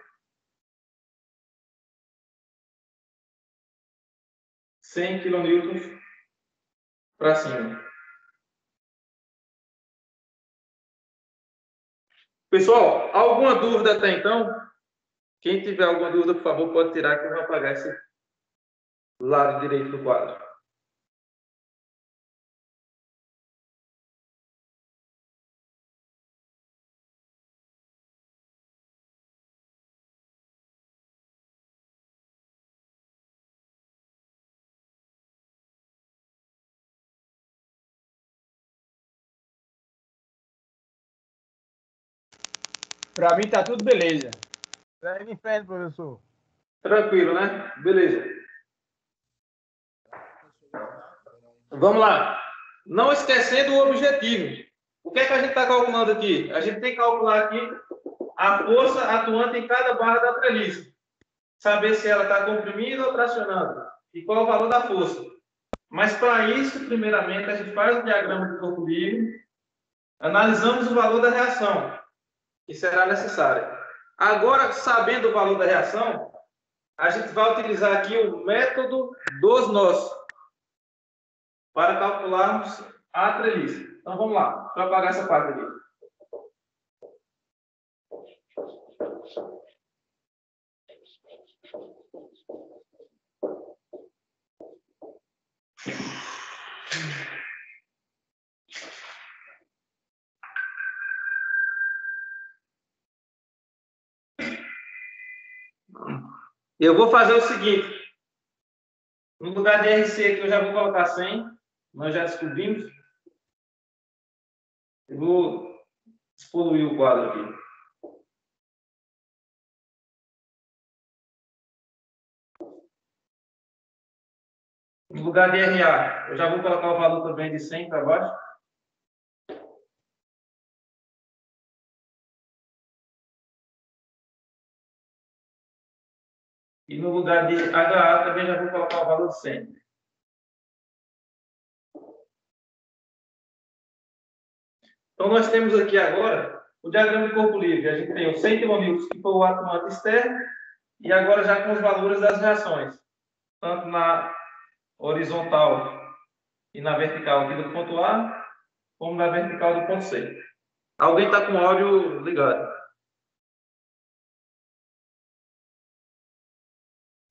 [SPEAKER 1] 100 kN para cima. Pessoal, alguma dúvida até então? Quem tiver alguma dúvida, por favor, pode tirar, que eu vou apagar esse lado direito do quadro.
[SPEAKER 3] Pra mim tá tudo beleza. Segue em frente, professor.
[SPEAKER 1] Tranquilo, né? Beleza. Vamos lá. Não esquecendo o objetivo. O que é que a gente está calculando aqui? A gente tem que calcular aqui a força atuante em cada barra da treliça. Saber se ela está comprimida ou tracionando. E qual é o valor da força. Mas para isso, primeiramente, a gente faz o diagrama de corpo livre, analisamos o valor da reação, que será necessária. Agora, sabendo o valor da reação, a gente vai utilizar aqui o método dos nós para calcularmos a treliça. Então, vamos lá. Deixa eu apagar essa parte aqui. Eu vou fazer o seguinte. No lugar de RC aqui, eu já vou colocar 100. Nós já descobrimos. Eu vou despoluir o quadro aqui. No lugar de RA, eu já vou colocar o valor também de 100 para baixo. E no lugar de HA também já vou colocar o valor de 100. Então, nós temos aqui agora o diagrama de corpo livre. A gente tem os 100 kN, que foi o atuante externo, e agora já com os valores das reações, tanto na horizontal e na vertical aqui do ponto A, como na vertical do ponto C. Alguém está com o áudio ligado?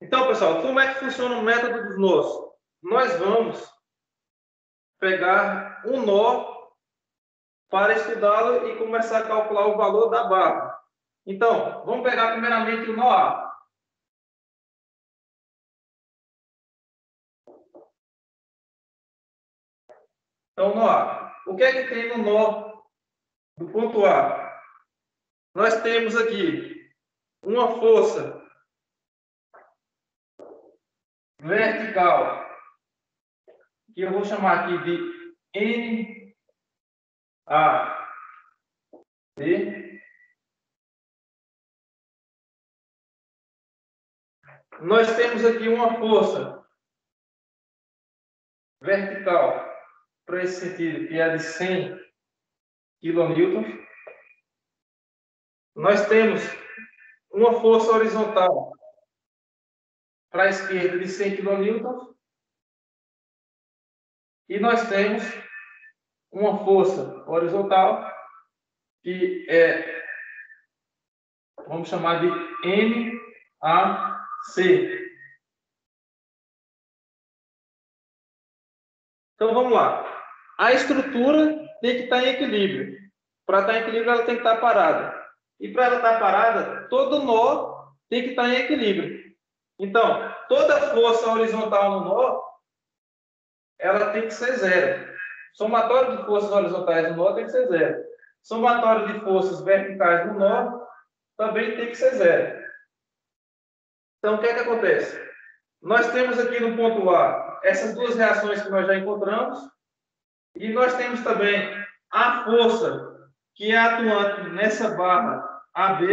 [SPEAKER 1] Então, pessoal, como é que funciona o método dos nós? Nós vamos pegar um nó para estudá-lo e começar a calcular o valor da barra. Então, vamos pegar primeiramente o nó A. Então, nó A. O que é que tem no nó do ponto A? Nós temos aqui uma força vertical, que eu vou chamar aqui de NAD. Nós temos aqui uma força vertical, para esse sentido, que é de 100 kN. Nós temos uma força horizontal para a esquerda de 100 kN. E nós temos uma força horizontal, que é, vamos chamar de NAC. Então, vamos lá. A estrutura tem que estar em equilíbrio. Para estar em equilíbrio, ela tem que estar parada. E para ela estar parada, todo nó tem que estar em equilíbrio. Então, toda força horizontal no nó, ela tem que ser zero. Somatório de forças horizontais no nó tem que ser zero. Somatório de forças verticais no nó também tem que ser zero. Então, o que é que acontece? Nós temos aqui no ponto A essas duas reações que nós já encontramos. E nós temos também a força que é atuante nessa barra AB,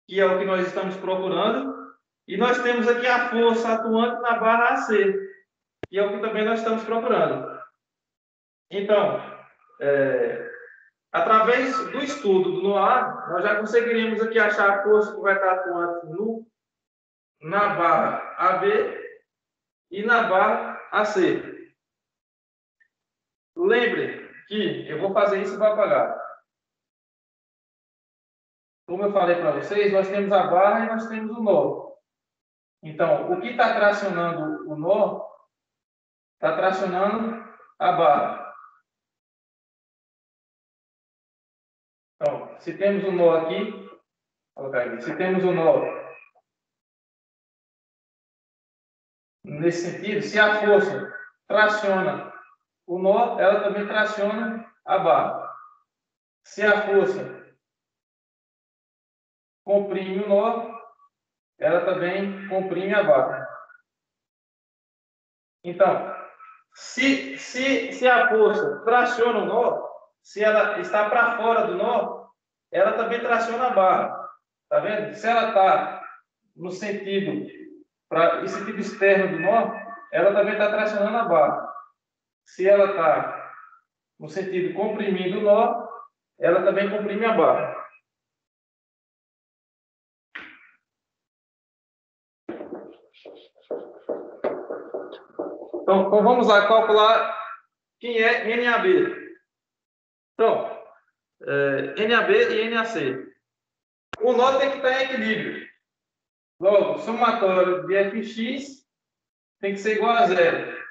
[SPEAKER 1] que é o que nós estamos procurando. E nós temos aqui a força atuante na barra AC, que é o que também nós estamos procurando. Então, através do estudo do NOA, nós já conseguiríamos aqui achar a força que vai estar atuante na barra AB e na barra AC. Lembre que eu vou fazer isso e vou apagar. Como eu falei para vocês, nós temos a barra e nós temos o nó. Então, o que está tracionando o nó está tracionando a barra. Então, se temos um nó aqui, vou colocar aqui, se temos um nó nesse sentido, se a força traciona o nó, ela também traciona a barra. Se a força comprime o nó, ela também comprime a barra. Então, se a força traciona o nó, se ela está para fora do nó, ela também traciona a barra. Tá vendo? Se ela está no sentido externo do nó, ela também está tracionando a barra. Se ela está no sentido comprimindo o nó, ela também comprime a barra. Então, vamos lá calcular quem é NAB. Então, NAB e NAC. O nó tem que estar em equilíbrio. Logo, o somatório de Fx tem que ser igual a zero.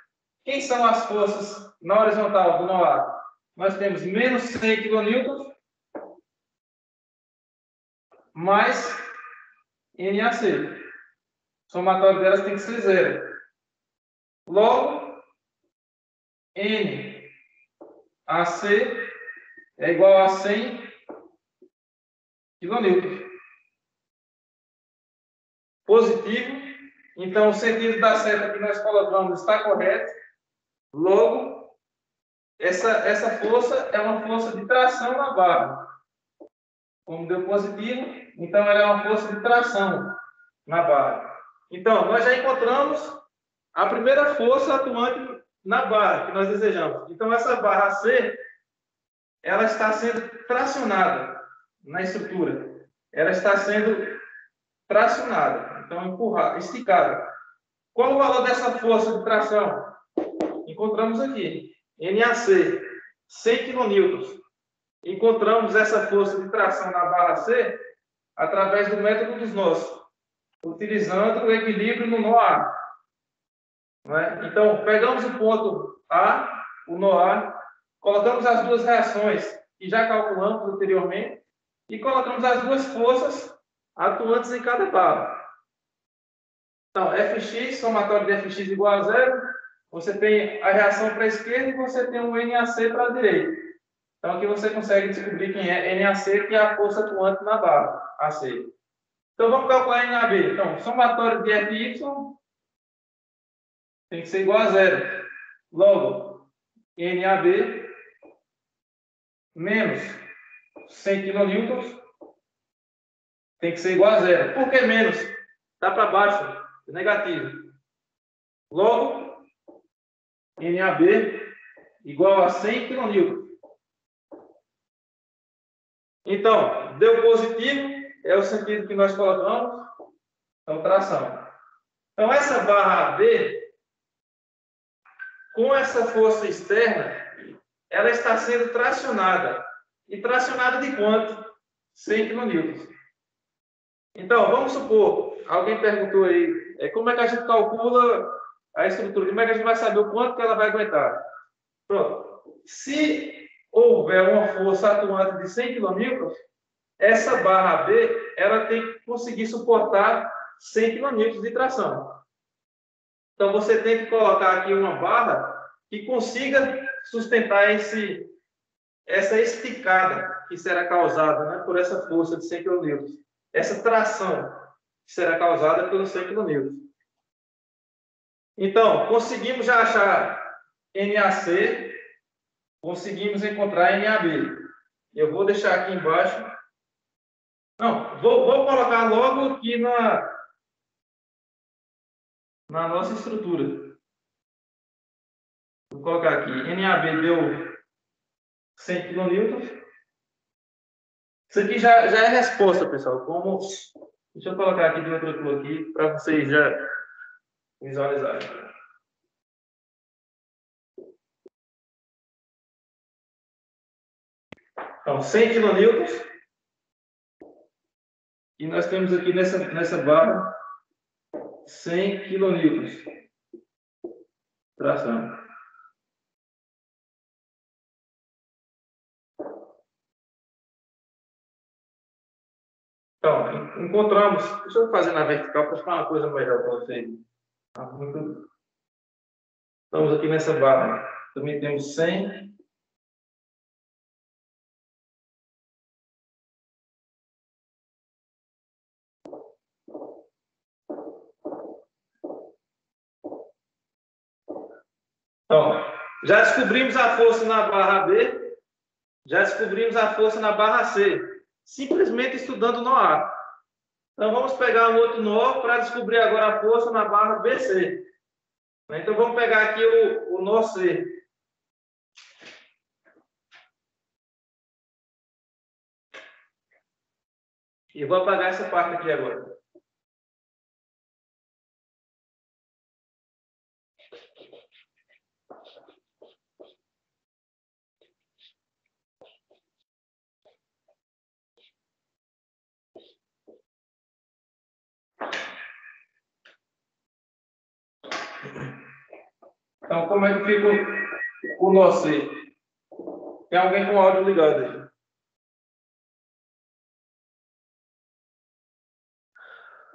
[SPEAKER 1] Quem são as forças na horizontal do nó A? Nós temos menos 100 kN mais NAC. O somatório delas tem que ser zero. Logo, NAC é igual a 100 kN. Positivo. Então, o sentido da seta que nós colocamos está correto. Logo, essa força é uma força de tração na barra. Como deu positivo, então ela é uma força de tração na barra. Então, nós já encontramos a primeira força atuante na barra que nós desejamos. Então, essa barra C, ela está sendo tracionada na estrutura. Ela está sendo tracionada. Então, empurrada, esticada. Qual o valor dessa força de tração? Encontramos aqui. NAC, 100 kN. Encontramos essa força de tração na barra C através do método dos nós, utilizando o equilíbrio no nó A. Não é? Então, pegamos o ponto A, o nó A, colocamos as duas reações que já calculamos anteriormente e colocamos as duas forças atuantes em cada barra. Então, Fx, somatório de Fx igual a zero, você tem a reação para a esquerda e você tem um NAC para a direita. Então, aqui você consegue descobrir quem é NAC, que é a força atuante na barra, AC. Então, vamos calcular NAB. Então, somatório de Fy tem que ser igual a zero. Logo, NAB menos 100 kN tem que ser igual a zero. Por que menos? Está para baixo, é negativo. Logo, NAB igual a 100 kN. Então, deu positivo, é o sentido que nós colocamos. Então, tração. Então, essa barra AB, com essa força externa, ela está sendo tracionada. E tracionada de quanto? 100 kN. Então, vamos supor, alguém perguntou aí, como é que a gente calcula a estrutura? Como é que a gente vai saber o quanto que ela vai aguentar? Pronto. Se houver uma força atuante de 100 kN, essa barra B, ela tem que conseguir suportar 100 kN de tração. Então, você tem que colocar aqui uma barra que consiga sustentar essa esticada que será causada, né, por essa força de 100 kN. Essa tração que será causada pelos 100 kN. Então, conseguimos já achar NAC, conseguimos encontrar NAB. Eu vou deixar aqui embaixo. Não, vou colocar logo aqui na nossa estrutura. Vou colocar aqui. NAB deu 100 kN. Isso aqui já é resposta, pessoal. Deixa eu colocar aqui de outra cor aqui para vocês já visualizarem. Então, 100 kN. E nós temos aqui nessa barra 100 kN. Tração. Então, encontramos. Deixa eu fazer na vertical para ficar uma coisa melhor para vocês. Estamos aqui nessa barra. Também temos 100. Então, já descobrimos a força na barra B, já descobrimos a força na barra C, simplesmente estudando nó A. Então, vamos pegar um outro nó para descobrir agora a força na barra BC. Então, vamos pegar aqui o nó C. E vou apagar essa parte aqui agora. Então, como é que fica o nó C? Tem alguém com o áudio ligado aí?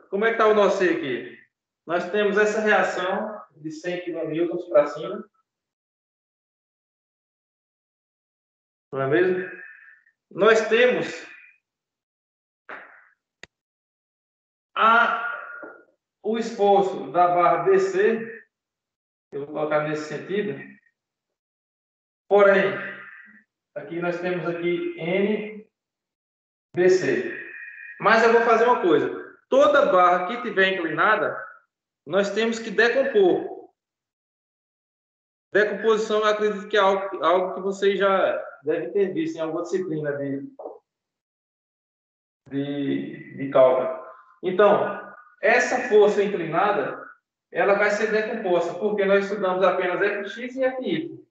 [SPEAKER 1] Como é que está o nó C aqui? Nós temos essa reação de 100 kN para cima. Não é mesmo? Nós temos o esforço da barra BC. Eu vou colocar nesse sentido. Porém, aqui nós temos aqui NBC. Mas eu vou fazer uma coisa. Toda barra que tiver inclinada, nós temos que decompor. Decomposição, eu acredito que é algo que vocês já devem ter visto em alguma disciplina de cálculo. Então, essa força inclinada, ela vai ser decomposta, porque nós estudamos apenas Fx e Fy.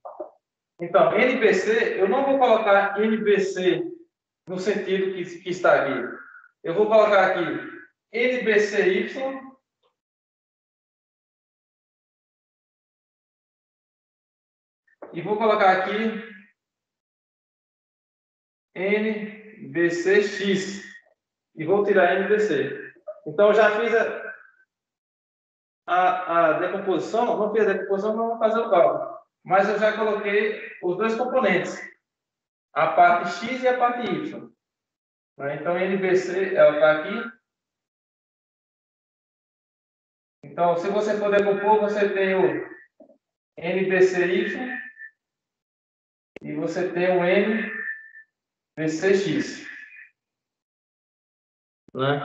[SPEAKER 1] Então, NBC, eu não vou colocar NBC no sentido que está aqui. Eu vou colocar aqui NBCY e vou colocar aqui NBCX e vou tirar NBC. Então, eu já fiz a decomposição, não fiz a decomposição, não vou fazer o cálculo. Mas eu já coloquei os dois componentes, a parte X e a parte Y. Então, NBC ela está aqui. Então, se você for decompor, você tem o NBCY e você tem o NBCX. Né?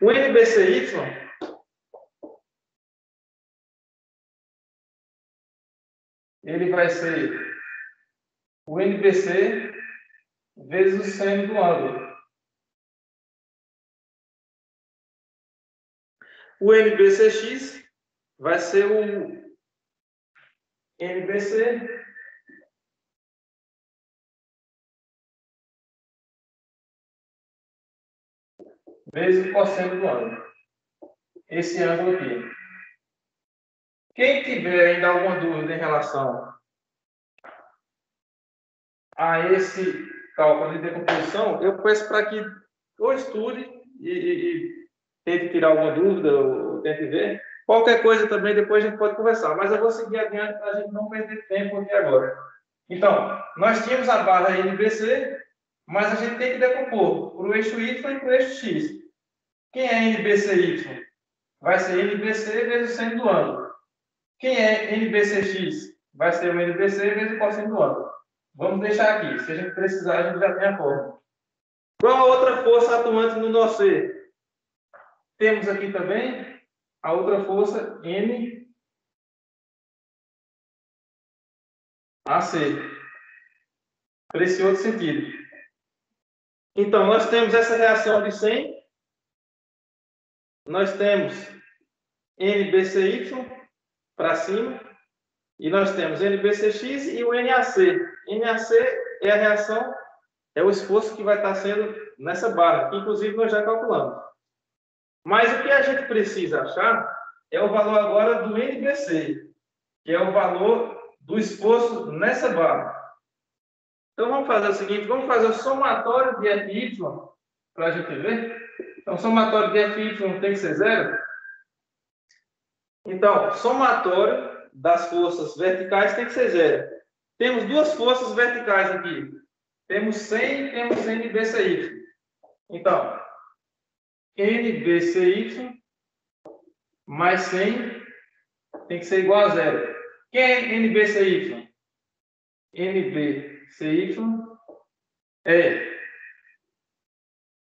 [SPEAKER 1] O NBCY ele vai ser o NBC vezes o seno do ângulo. O NBCX vai ser NBC vezes o cosseno do ângulo. Esse ângulo aqui. Quem tiver ainda alguma dúvida em relação a esse cálculo de decomposição, eu peço para que ou estude e tente tirar alguma dúvida, ou tente ver. Qualquer coisa também, depois a gente pode conversar. Mas eu vou seguir adiante para a gente não perder tempo aqui agora. Então, nós tínhamos a barra NBC, mas a gente tem que decompor para o eixo Y e para o eixo X. Quem é NBCY? Vai ser NBC vezes o seno do ângulo. Quem é NBCX? Vai ser o NBC vezes o cosseno do ângulo. Vamos deixar aqui. Se a gente precisar, a gente já tem a fórmula. Qual a outra força atuante no nó C? Temos aqui também a outra força NAC. Para esse outro sentido. Então, nós temos essa reação de 100. Nós temos NBCY para cima. E nós temos NBCX e o NAC. NAC é a reação, é o esforço que vai estar sendo nessa barra, que inclusive nós já calculamos. Mas o que a gente precisa achar é o valor agora do NBC, que é o valor do esforço nessa barra. Então vamos fazer o seguinte, vamos fazer o somatório de FY para a gente ver. Então, o somatório de FY tem que ser 0. Então, somatório das forças verticais tem que ser 0. Temos duas forças verticais aqui. Temos 100 e temos NBCY. Então, NBCY mais 100 tem que ser igual a 0. Quem é NBCY? NBCY é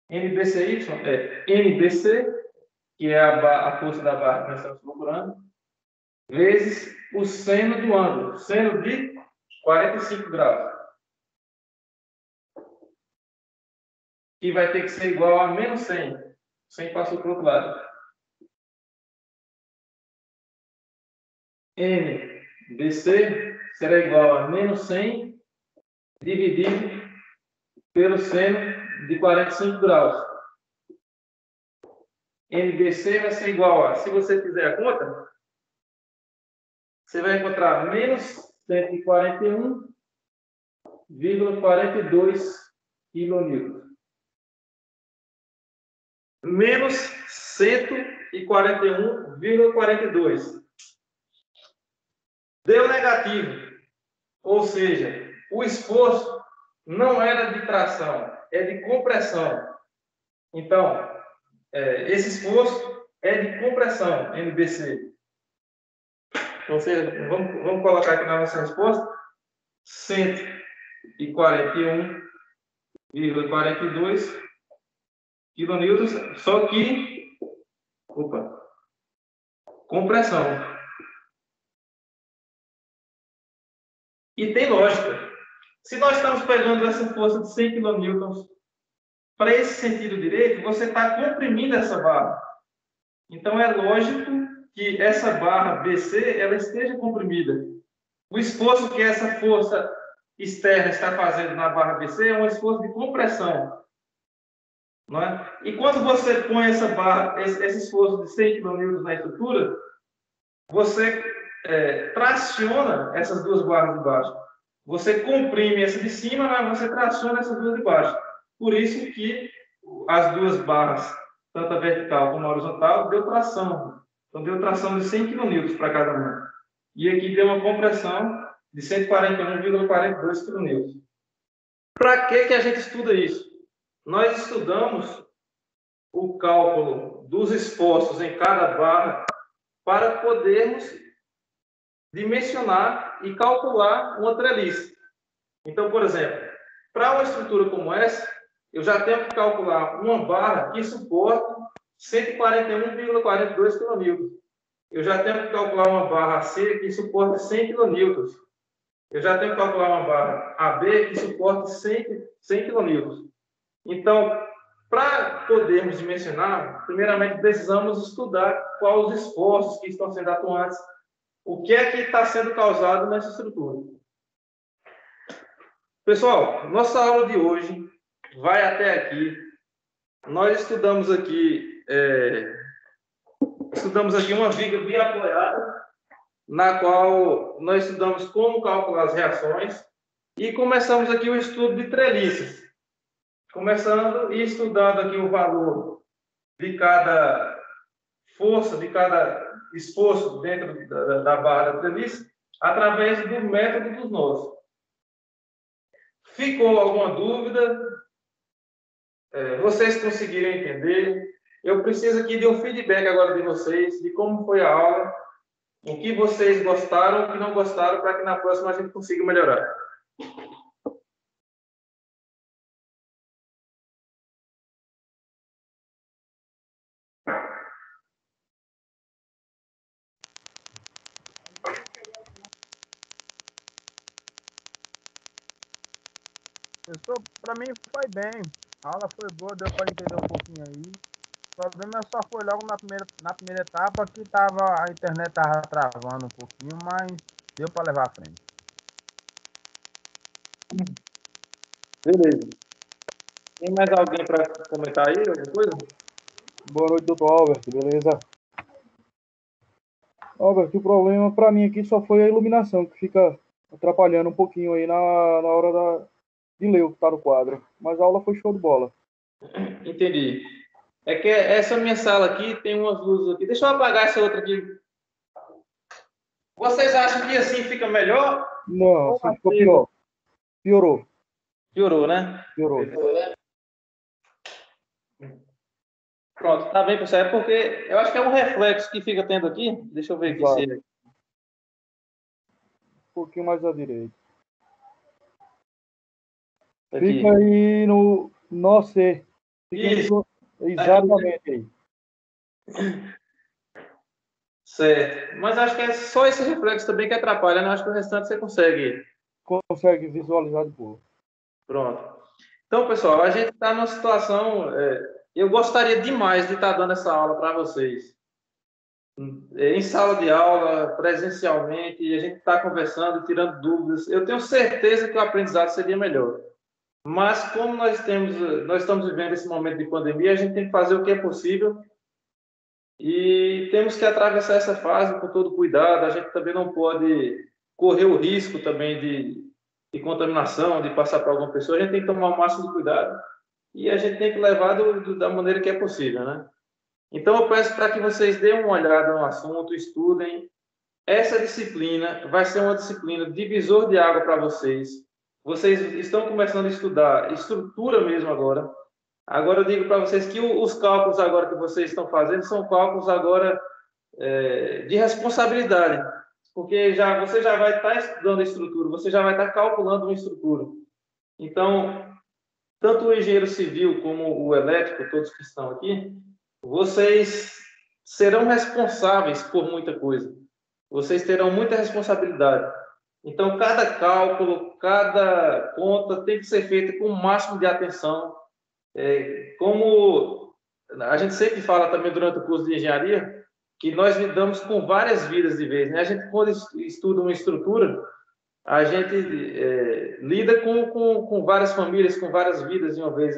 [SPEAKER 1] NBC, que é a força da barra que nós estamos procurando, vezes o seno do ângulo, seno de 45 graus. Que vai ter que ser igual a menos 100. 100 passou para o outro lado. NBC será igual a menos 100 dividido pelo seno de 45 graus. NBC vai ser igual a, se você fizer a conta, você vai encontrar menos 141,42 kN. Menos 141,42. Deu negativo. Ou seja, o esforço não era de tração, é de compressão. Então, esse esforço é de compressão, NBC. Então, vamos colocar aqui na nossa resposta 141,42 kN, só que compressão. E tem lógica. Se nós estamos pegando essa força de 100 kN para esse sentido direito, você está comprimindo essa barra. Então, é lógico que essa barra BC ela esteja comprimida. O esforço que essa força externa está fazendo na barra BC é um esforço de compressão. Não é? E quando você põe essa barra, esse esforço de 100 kN na estrutura, você traciona essas duas barras de baixo. Você comprime essa de cima, mas você traciona essas duas de baixo. Por isso que as duas barras, tanto a vertical como a horizontal, deu tração. Então, deu tração de 100 kN para cada uma. E aqui deu uma compressão de 141,42 kN. Para que a gente estuda isso? Nós estudamos o cálculo dos esforços em cada barra para podermos dimensionar e calcular uma treliça. Então, por exemplo, para uma estrutura como essa, eu já tenho que calcular uma barra que suporta 141,42 kN. Eu já tenho que calcular uma barra AC que suporta 100 kN. Eu já tenho que calcular uma barra AB que suporta 100 kN. Então, para podermos dimensionar, primeiramente precisamos estudar quais os esforços que estão sendo atuantes, o que é que está sendo causado nessa estrutura. Pessoal, nossa aula de hoje vai até aqui. Nós estudamos aqui uma viga biapoiada, na qual nós estudamos como calcular as reações e começamos aqui o estudo de treliças. Começando e estudando aqui o valor de cada força, de cada esforço dentro da barra da treliça, através do método dos nós. Ficou alguma dúvida? Vocês conseguiram entender? Eu preciso aqui de um feedback agora de vocês, de como foi a aula, o que vocês gostaram, o que não gostaram, para que na próxima a gente consiga melhorar.
[SPEAKER 3] Professor, para mim foi bem. A aula foi boa, deu para entender um pouquinho aí. O problema só foi logo na primeira etapa que a internet estava travando um pouquinho, mas deu para levar à frente.
[SPEAKER 1] Beleza. Tem mais alguém para comentar aí, alguma coisa?
[SPEAKER 7] Boa noite, doutor Albert, beleza? Albert, o problema para mim aqui só foi a iluminação, que fica atrapalhando um pouquinho aí na hora de ler o que está no quadro. Mas a aula foi show de bola.
[SPEAKER 1] Entendi. É que essa minha sala aqui tem umas luzes aqui. Deixa eu apagar essa outra aqui. Vocês acham que assim fica melhor?
[SPEAKER 7] Não, assim ficou pior. Piorou.
[SPEAKER 1] Piorou, né?
[SPEAKER 7] Piorou.
[SPEAKER 1] Pronto, tá bem, pessoal. É porque eu acho que é um reflexo que fica tendo aqui. Deixa eu ver aqui
[SPEAKER 7] Exato.
[SPEAKER 1] se...
[SPEAKER 7] Um pouquinho mais à direita.
[SPEAKER 1] Aqui.
[SPEAKER 7] Fica aí no C.
[SPEAKER 1] Isso.
[SPEAKER 7] Exatamente aí.
[SPEAKER 1] Certo. Mas acho que é só esse reflexo também que atrapalha, né? Acho que o restante você consegue.
[SPEAKER 7] Consegue visualizar de boa.
[SPEAKER 1] Pronto. Então, pessoal, a gente está numa situação... eu gostaria demais de estar dando essa aula para vocês. Em sala de aula, presencialmente, e a gente está conversando, tirando dúvidas. Eu tenho certeza que o aprendizado seria melhor. Mas, como nós estamos vivendo esse momento de pandemia, a gente tem que fazer o que é possível e temos que atravessar essa fase com todo cuidado. A gente também não pode correr o risco também de contaminação, de passar para alguma pessoa. A gente tem que tomar o máximo de cuidado e a gente tem que levar da maneira que é possível, né? Então, eu peço para que vocês deem uma olhada no assunto, estudem. Essa disciplina vai ser uma disciplina divisor de água para vocês. Vocês estão começando a estudar estrutura mesmo agora. Agora eu digo para vocês que os cálculos agora que vocês estão fazendo são cálculos agora de responsabilidade, porque você já vai estar estudando a estrutura, você já vai estar calculando uma estrutura. Então, tanto o engenheiro civil como o elétrico, todos que estão aqui, vocês serão responsáveis por muita coisa. Vocês terão muita responsabilidade. Então, cada cálculo, cada conta tem que ser feita com o máximo de atenção. Como a gente sempre fala também durante o curso de engenharia, que nós lidamos com várias vidas de vez, né? A gente, quando estuda uma estrutura, a gente lida com várias famílias, com várias vidas de uma vez.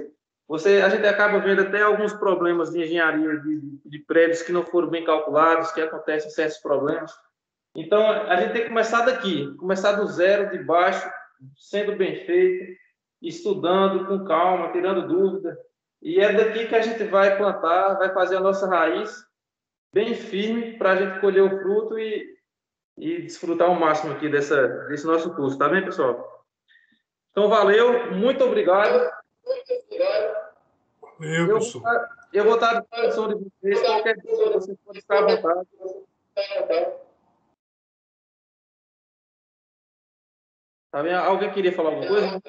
[SPEAKER 1] A gente acaba vendo até alguns problemas de engenharia de prédios que não foram bem calculados, que acontecem certos problemas. Então, a gente tem que começar daqui, começar do zero, de baixo, sendo bem feito, estudando com calma, tirando dúvida. E é daqui que a gente vai plantar, vai fazer a nossa raiz bem firme para a gente colher o fruto e desfrutar ao máximo aqui desse nosso curso. Tá bem, pessoal? Então, valeu, muito obrigado.
[SPEAKER 2] Valeu, professor.
[SPEAKER 1] Eu vou estar à disposição de vocês, qualquer dúvida, vocês podem ficar à vontade. Tá bem? Alguém queria falar alguma coisa?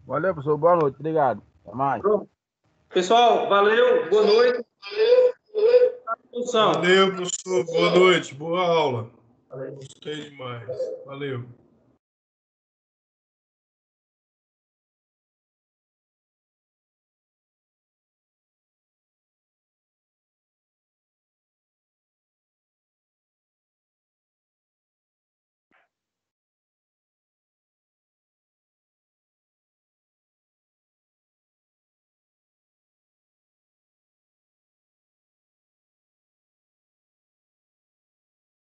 [SPEAKER 3] Valeu, professor. Boa noite. Obrigado. Até mais.
[SPEAKER 1] Pronto. Pessoal, valeu. Boa noite. disposição.
[SPEAKER 2] Valeu, professor. Boa noite. Boa aula.
[SPEAKER 1] Valeu.
[SPEAKER 2] Gostei demais. Valeu.